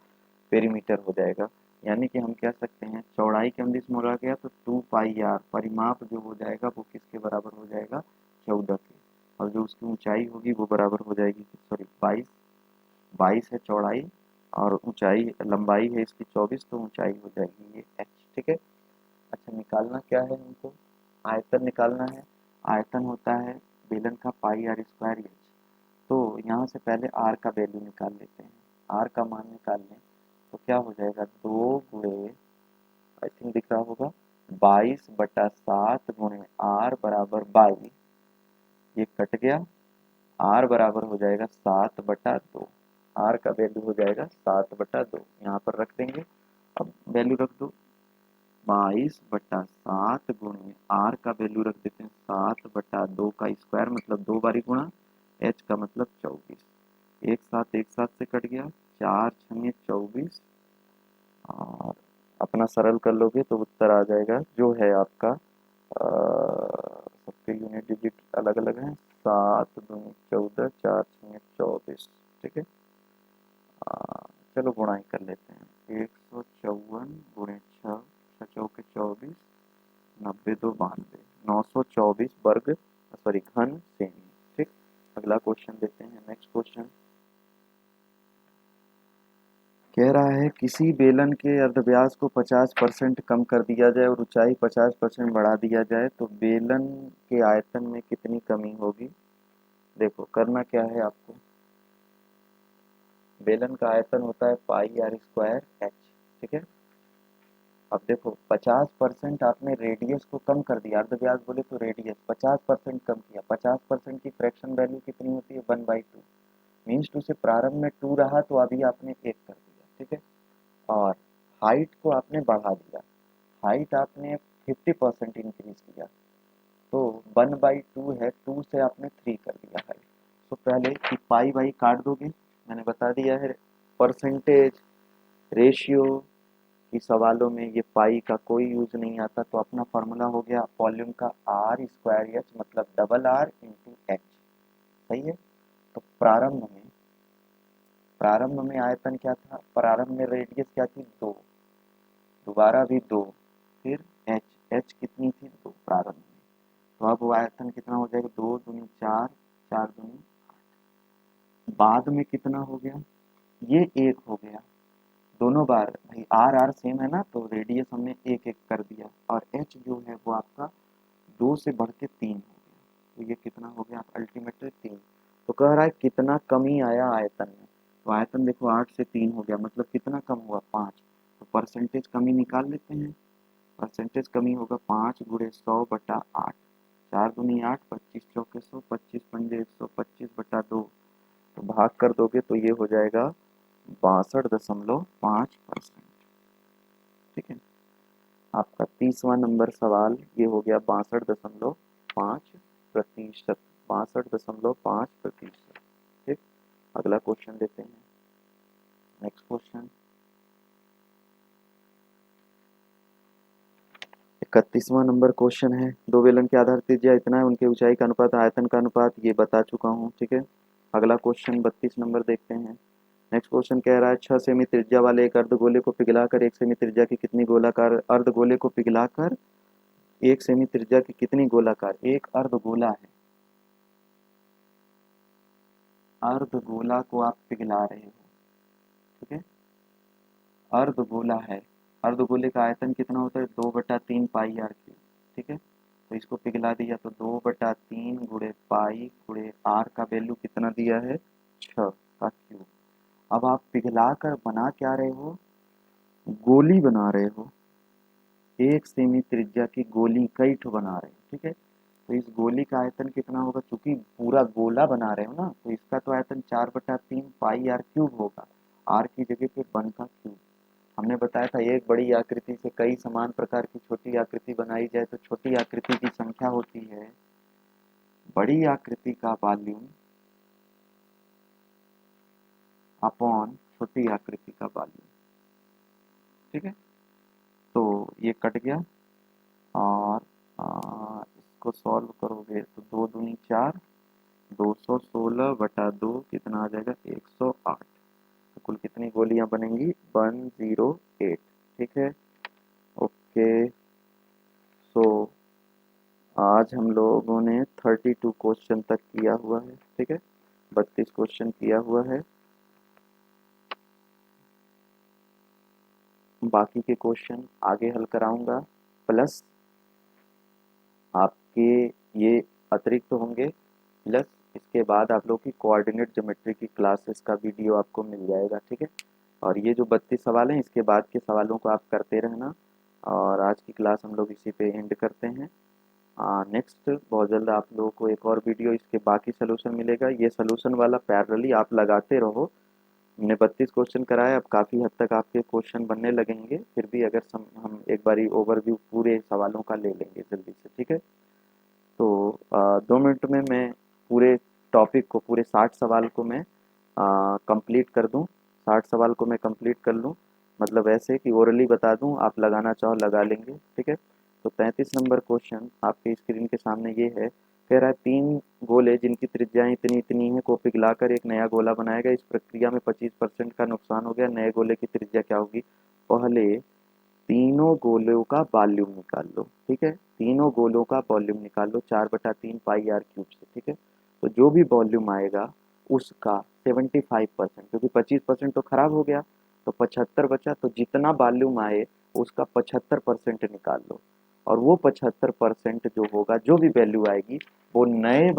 पेरीमीटर हो जाएगा। यानी कि हम कह सकते हैं चौड़ाई के अनुदिश मोड़ा गया तो 2 पाई आर, परिमाप जो हो जाएगा वो किसके बराबर हो जाएगा, 14 के, और जो उसकी ऊंचाई होगी वो बराबर हो जाएगी, सॉरी 22, 22 है चौड़ाई और ऊंचाई लंबाई है इसकी 24, तो ऊंचाई हो जाएगी ये h। ठीक है, अच्छा निकालना क्या है हमको, आयतन निकालना है। आयतन होता है बेलन का पाई आर स्क्वायर एच। तो यहाँ से पहले आर का वैल्यू निकाल लेते हैं, आर का मान निकाल लें तो क्या हो जाएगा, 2 गुणे, आई थिंक दिख रहा होगा, 22/7 गुणे आर बराबर 22, ये कट गया, आर बराबर हो जाएगा 7/2। आर का वैल्यू हो जाएगा 7/2, यहाँ पर रख देंगे। अब वैल्यू रख दो, 22/7 गुणे आर का वैल्यू रख देते हैं 7/2 का स्क्वायर, मतलब 2 बारी गुणा, एच का मतलब 24। एक साथ से कट गया, 4×6 = 24, और अपना सरल कर लोगे तो उत्तर आ जाएगा जो है आपका, सबके यूनिट डिजिट अलग अलग हैं, 7×2 = 14, 4×6 = 24। ठीक है, चलो गुणाई कर लेते हैं, 154 गुणे 6, 6×4 = 24, 90×2 = 92, 924 वर्ग, सॉरी घन सेमी। ठीक, अगला क्वेश्चन देते हैं। नेक्स्ट क्वेश्चन कह रहा है किसी बेलन के अर्धव्यास को 50% कम कर दिया जाए और ऊंचाई 50% बढ़ा दिया जाए तो बेलन के आयतन में कितनी कमी होगी। देखो करना क्या है आपको, बेलन का आयतन होता है πr² h। ठीक है, अब देखो 50% आपने रेडियस को कम कर दिया, अर्धव्यास बोले तो रेडियस 50% कम किया, 50% की फ्रैक्शन वैल्यू कितनी होती है 1/2, मीन्स टू से प्रारंभ में 2 रहा तो अभी आपने 1 कर दिया। ठीक है, और हाइट को आपने बढ़ा दिया, हाइट आपने 50% इंक्रीज किया, तो 1/2 है, 2 से आपने 3 कर दिया हाइट। तो पहले कि पाई बाई काट दोगे, मैंने बता दिया है परसेंटेज रेशियो की सवालों में ये पाई का कोई यूज नहीं आता, तो अपना फॉर्मूला हो गया वॉल्यूम का r²h, मतलब डबल आर इंटू एच। सही है, तो प्रारंभ में आयतन क्या था, प्रारंभ में रेडियस क्या थी 2, दोबारा भी 2, फिर एच, एच कितनी थी 2 प्रारंभ में, तो अब वो आयतन कितना हो जाएगा, 2×4, 4×, बाद में कितना हो गया, ये 1 हो गया, दोनों बार भाई आर आर सेम है ना, तो रेडियस हमने 1 1 कर दिया, और एच जो है वो आपका 2 से बढ़ के 3 हो गया, तो ये कितना हो गया अल्टीमेटली 3। तो कह रहा है कितना कमी आया आयतन में, तो आयतन देखो 8 से 3 हो गया, मतलब कितना कम हुआ 5, तो परसेंटेज कमी निकाल लेते हैं। परसेंटेज कमी होगा 5×100/8, 4×8, 25×4 = 100, 25×125/2, तो भाग कर दोगे तो ये हो जाएगा 62.5%। ठीक है, आपका 30वां नंबर सवाल ये हो गया 62.5%, 62.5%। ठीक, अगला क्वेश्चन देते हैं। नेक्स्ट क्वेश्चन 31वां नंबर क्वेश्चन है, दो बेलन के आधार त्रिज्या इतना है, उनके ऊंचाई का अनुपात आयतन का अनुपात ये बता चुका हूँ। ठीक है, अगला क्वेश्चन 32 नंबर देखते हैं। नेक्स्ट क्वेश्चन कह रहा है 6 सेमी त्रिज्या वाले एक अर्धगोले को पिघलाकर 1 सेमी त्रिज्या की कितनी गोलाकार अर्धगोले को पिघलाकर 1 सेमी त्रिज्या की कितनी गोलाकार, एक अर्धगोला है, अर्धगोला को आप पिघला रहे हो। ठीक है, अर्धगोला है, अर्धगोले का आयतन कितना होता है 2/3 पाई आर क्यूब। ठीक है, तो इसको पिघला दिया तो 2/3 गुणे पाई गुणे आर का वैल्यू कितना दिया है 6 का क्यूब। अब आप पिघला कर बना क्या रहे हो, गोली बना रहे हो, 1 सेमी त्रिज्या की गोली कई ठो बना रहे हो। ठीक है, तो इस गोली का आयतन कितना होगा, चूंकि पूरा गोला बना रहे हो ना, तो इसका तो आयतन 4/3 पाई आर क्यूब होगा, आर की जगह पे 1 का क्यूब। हमने बताया था एक बड़ी आकृति से कई समान प्रकार की छोटी आकृति बनाई जाए तो छोटी आकृति की संख्या होती है बड़ी आकृति का वॉल्यूम अपॉन छोटी आकृति का वॉल्यूम। ठीक है, तो ये कट गया, और इसको सॉल्व करोगे तो 2×2 = 4, 216/2 कितना आ जाएगा 108, तो कुल कितनी गोलियां बनेंगी 108। ठीक है, ओके। सो आज हम लोगों ने 32 क्वेश्चन तक किया हुआ है। ठीक है, 32 क्वेश्चन किया हुआ है, बाकी के क्वेश्चन आगे हल कराऊंगा, प्लस आपके ये अतिरिक्त होंगे, प्लस इसके बाद आप लोग की कोऑर्डिनेट ज्योमेट्री की क्लासेस का वीडियो आपको मिल जाएगा। ठीक है, और ये जो 32 सवाल हैं इसके बाद के सवालों को आप करते रहना, और आज की क्लास हम लोग इसी पे एंड करते हैं। नेक्स्ट बहुत जल्द आप लोगों को एक और वीडियो इसके बाकी सोल्यूशन मिलेगा। ये सोल्यूशन वाला पैरेलली आप लगाते रहो। हमने 32 क्वेश्चन कराया, अब काफ़ी हद तक आपके क्वेश्चन बनने लगेंगे। फिर भी अगर हम एक बारी ओवरव्यू पूरे सवालों का ले लेंगे जल्दी से, ठीक है। तो 2 मिनट में मैं पूरे टॉपिक को, पूरे 60 सवाल को मैं कंप्लीट कर दूं। 60 सवाल को मैं कंप्लीट कर लूं, मतलब ऐसे कि ओरली बता दूं, आप लगाना चाहो लगा लेंगे, ठीक है। तो 33 नंबर क्वेश्चन आपके स्क्रीन के सामने ये है। कह रहा है 3 गोले जिनकी त्रिज्याएं इतनी इतनी है को पिघलाकर एक नया गोला बनाएगा। इस प्रक्रिया में 25% का नुकसान हो गया। नए गोले की त्रिज्या क्या होगी? पहले तीनों गोलों का वॉल्यूम निकाल लो, ठीक है। तीनों गोलों का वॉल्यूम निकाल लो 4/3 पाई आर क्यूब से, ठीक है। तो जो भी वॉल्यूम आएगा उसका 75%, क्योंकि 25% तो खराब हो गया, तो 75 बचा। तो जितना वॉल्यूम आए उसका 75% निकाल लो, और वो 75% जो होगा, जो भी वैल्यू आएगी, वो नए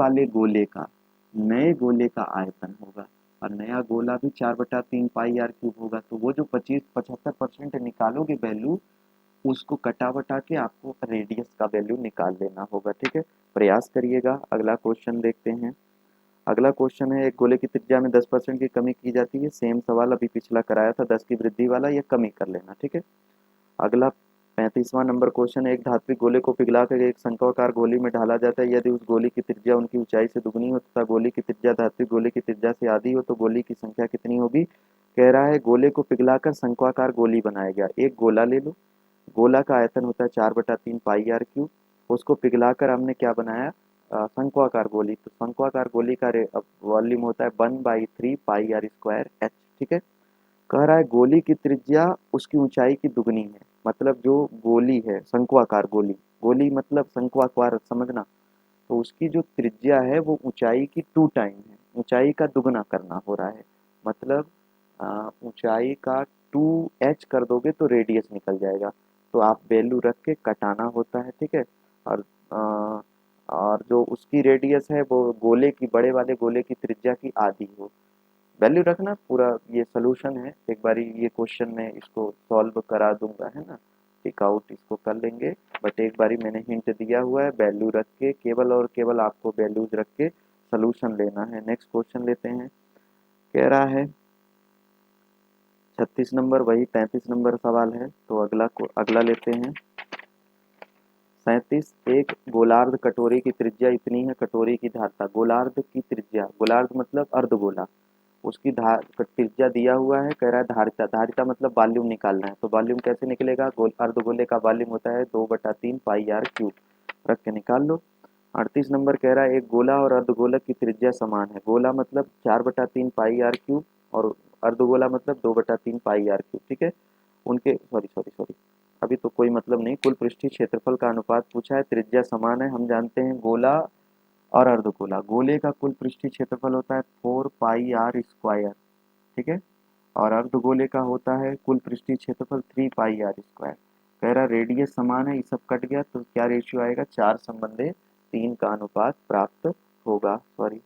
गोले का आयतन होगा। और नया गोला भी 4/3 पाई आर क्यूब होगा। तो वो जो 75% निकालोगे वैल्यू, उसको कटा बटा के आपको रेडियस का वैल्यू निकाल लेना होगा, ठीक है। प्रयास करिएगा। अगला क्वेश्चन देखते हैं। अगला क्वेश्चन है, एक गोले की त्रिज्या में 10% की कमी की जाती है। सेम सवाल अभी पिछला कराया था, 10 की वृद्धि वाला, ये कमी कर लेना, ठीक है। अगला 35वां नंबर क्वेश्चन है, एक धात्विक गोले को पिघलाकर एक शंक्वाकार गोली में ढाला जाता है। यदि उस गोली की त्रिज्या उनकी ऊंचाई से दुगनी हो तथा गोली की त्रिज्या धात्विक गोले की त्रिज्या से आधी हो, तो गोली की संख्या कितनी होगी? कह रहा है गोले को पिघलाकर शंक्वाकार गोली बनाया गया। एक गोला ले लो, गोला का आयतन होता है 4/3 पाई आर क्यूब। उसको पिघलाकर हमने क्या बनाया? शंक्वाकार गोली। तो शंक्वाकार गोली का वॉल्यूम होता है 1/3 पाई आर स्क्वायर एच, ठीक है। कह रहा है गोली की त्रिज्या उसकी ऊंचाई की दुगनी है। मतलब जो गोली है शंक्वाकार गोली, गोली मतलब शंक्वाकार, समझना। तो उसकी जो त्रिज्या है वो ऊंचाई की 2 टाइम है, ऊंचाई का दुगना करना हो रहा है। मतलब ऊंचाई का 2h कर दोगे तो रेडियस निकल जाएगा। तो आप वैल्यू रख के कटाना होता है, ठीक है। और आ, और जो उसकी रेडियस है वो गोले की, बड़े वाले गोले की त्रिज्या की आधी हो। वैल्यू रखना। पूरा ये सोल्यूशन है, एक बारी ये क्वेश्चन में इसको सॉल्व करा दूंगा, है ना। टिक आउट इसको कर लेंगे। बट एक बारी मैंने हिंट दिया हुआ है, वैल्यू रख के, केवल और केवल आपको वैल्यूज रख के सोल्यूशन लेना है। नेक्स्ट क्वेश्चन लेते हैं। कह रहा है 36 नंबर, वही 35 नंबर सवाल है, तो अगला लेते हैं। 37, एक गोलार्ध कटोरी की त्रिज्या इतनी है। कटोरी की धारता, गोलार्ध की त्रिज्या, गोलार्ध मतलब अर्धगोला, उसकी त्रिज्या दिया हुआ है। कह रहा है धारिता, धारिता मतलब वॉल्यूम निकालना है। तो वॉल्यूम कैसे निकलेगा? अर्धगोले का वॉल्यूम होता है 2/3 पाई आर क्यूब। रख के निकाल लो। 38 नंबर कह रहा है एक गोला और अर्धगोलक की त्रिज्या समान है। गोला मतलब 4/3 पाई आर क्यूब, और अर्धगोला मतलब 2/3 पाई आर क्यूब, ठीक है। उनके सॉरी सॉरी सॉरी अभी तो कोई मतलब नहीं, कुल पृष्ठीय क्षेत्रफल का अनुपात पूछा है। त्रिज्या समान है, हम जानते हैं। गोला और अर्धगोला, गोले का कुल पृष्ठीय क्षेत्रफल होता है 4 पाई आर स्क्वायर, ठीक है। और अर्धगोले का होता है कुल पृष्ठीय क्षेत्रफल 3 पाई आर स्क्वायर। कह रहा रेडियस समान है, ये सब कट गया तो क्या रेशियो आएगा? 4:3 का अनुपात प्राप्त होगा। सॉरी,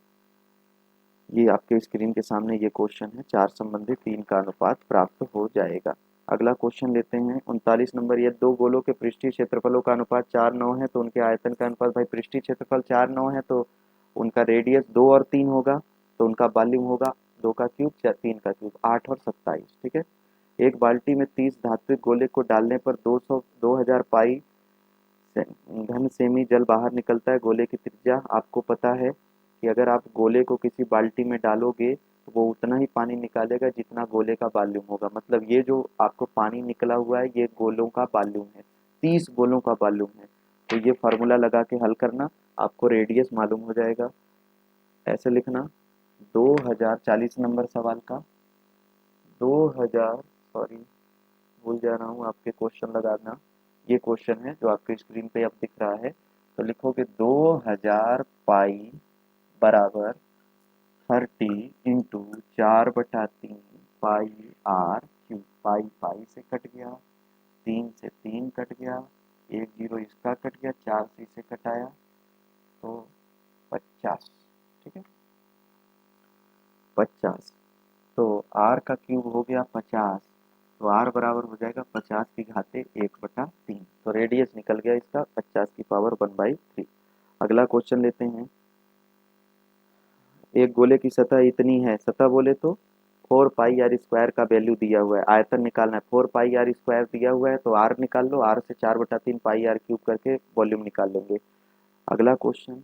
ये आपके स्क्रीन के सामने ये क्वेश्चन है, 4:3 का अनुपात प्राप्त हो जाएगा। अगला क्वेश्चन लेते हैं 39 नंबर। ये दो गोलों के पृष्ठीय क्षेत्रफलों का अनुपात 4:9 है, तो उनके आयतन का अनुपात, भाई पृष्ठीय क्षेत्रफल 4:9 है तो उनका रेडियस 2 और 3 होगा, तो उनका वॉल्यूम होगा 2 का क्यूब 3 का क्यूब, 8 और 27, ठीक है। एक बाल्टी में 30 धात्विक गोले को डालने पर 2000 पाई घन सेमी जल बाहर निकलता है। गोले की त्रिज्या आपको पता है कि अगर आप गोले को किसी बाल्टी में डालोगे तो वो उतना ही पानी निकालेगा जितना गोले का वॉल्यूम होगा। मतलब ये जो आपको पानी निकला हुआ है ये गोलों का वॉल्यूम है, 30 गोलों का वॉल्यूम है। तो ये फार्मूला लगा के हल करना, आपको रेडियस मालूम हो जाएगा। ऐसे लिखना 2040 नंबर सवाल का 2000, सॉरी भूल जा रहा हूँ, आपके क्वेश्चन लगाना। ये क्वेश्चन है जो आपके स्क्रीन पे अब दिख रहा है। तो लिखोगे 2000 पाई बराबर 30 × 4/3 पाई आर क्यूब। पाई पाई से कट गया, 3 से 3 कट गया, एक जीरो इसका कट गया, 4 से इसे कटाया तो 50, ठीक है। 50, तो आर का क्यूब हो गया 50, तो आर बराबर हो जाएगा 50⁻⁴। तो रेडियस निकल गया इसका 50⁻⁴। अगला क्वेश्चन लेते हैं। एक गोले की सतह इतनी है, सतह बोले तो 4πr² का वैल्यू दिया हुआ है, आयतन निकालना है, 4πr² दिया हुआ है तो आर निकाल लो, आर से 4/3 πr³ करके वॉल्यूम निकाल लेंगे। अगला क्वेश्चन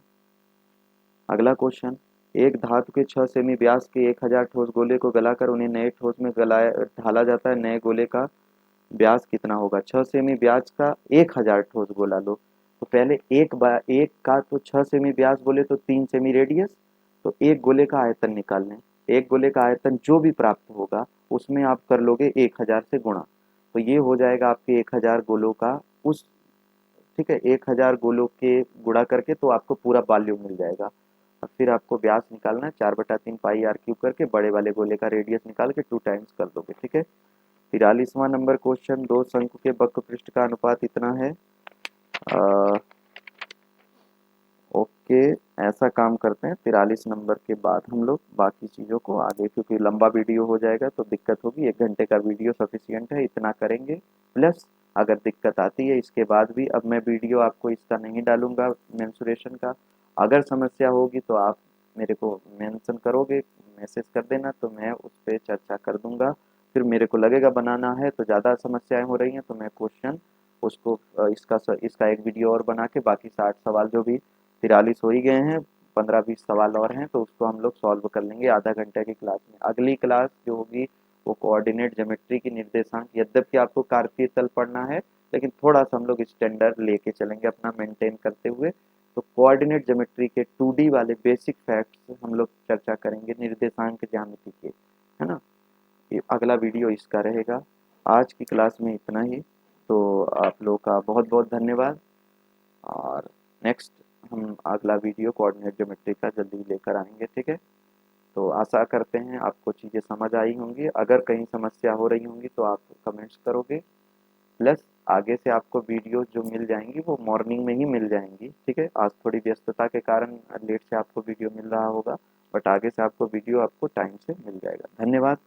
अगला क्वेश्चन एक धातु के 6 सेमी व्यास के 1000 ठोस गोले को गलाकर उन्हें नए ठोस में गलाया ढाला जाता है, नए गोले का व्यास कितना होगा? 6 सेमी व्यास का 1000 ठोस गोला लो, तो पहले एक का तो 6 सेमी व्यास बोले तो 3 सेमी रेडियस, तो एक गोले का आयतन निकाल लें। एक गोले का आयतन जो भी प्राप्त होगा उसमें आप कर लोगे 1000 से गुणा, तो ये हो जाएगा आपके 1000 गोलों का उस, ठीक है, 1000 गोलों के गुणा करके तो आपको पूरा वॉल्यूम मिल जाएगा। और फिर आपको व्यास निकालना है, 4/3 πr³ करके बड़े वाले गोले का रेडियस निकाल के 2 टाइम्स कर दोगे, ठीक है। 43वां नंबर क्वेश्चन, दो शंकु के वक्र पृष्ठ का अनुपात इतना है। ओके, ऐसा काम करते हैं, 43 नंबर के बाद हम लोग बाकी चीज़ों को आगे, क्योंकि लंबा वीडियो हो जाएगा तो दिक्कत होगी, 1 घंटे का वीडियो सफिशियंट है, इतना करेंगे। प्लस अगर दिक्कत आती है इसके बाद भी, अब मैं वीडियो आपको इसका नहीं डालूंगा मेंसुरेशन का, अगर समस्या होगी तो आप मेरे को मेंशन करोगे, मैसेज कर देना, तो मैं उस पर चर्चा कर दूंगा। फिर मेरे को लगेगा बनाना है तो ज़्यादा समस्याएं हो रही हैं तो मैं क्वेश्चन उसको इसका एक वीडियो और बना के बाकी 60 सवाल जो भी 43 हो ही गए हैं, 15-20 सवाल और हैं तो उसको हम लोग सॉल्व कर लेंगे आधा घंटे की क्लास में। अगली क्लास जो होगी वो कोऑर्डिनेट ज्योमेट्री की निर्देशांक, यद्यपि आपको कार्तीय तल पढ़ना है लेकिन थोड़ा सा हम लोग स्टैंडर्ड लेके चलेंगे अपना मेंटेन करते हुए। तो कोऑर्डिनेट ज्योमेट्री के 2D वाले बेसिक फैक्ट्स हम लोग चर्चा करेंगे, निर्देशांक ज्यामिति के, है ना। ये अगला वीडियो इसका रहेगा। आज की क्लास में इतना ही, तो आप लोग का बहुत बहुत धन्यवाद, और नेक्स्ट हम अगला वीडियो कोऑर्डिनेट ज्योमेट्री का जल्दी लेकर आएंगे, ठीक है। तो आशा करते हैं आपको चीज़ें समझ आई होंगी, अगर कहीं समस्या हो रही होंगी तो आप कमेंट्स करोगे। प्लस आगे से आपको वीडियो जो मिल जाएंगी वो मॉर्निंग में ही मिल जाएंगी, ठीक है। आज थोड़ी व्यस्तता के कारण लेट से आपको वीडियो मिल रहा होगा, बट आगे से आपको वीडियो आपको टाइम से मिल जाएगा। धन्यवाद।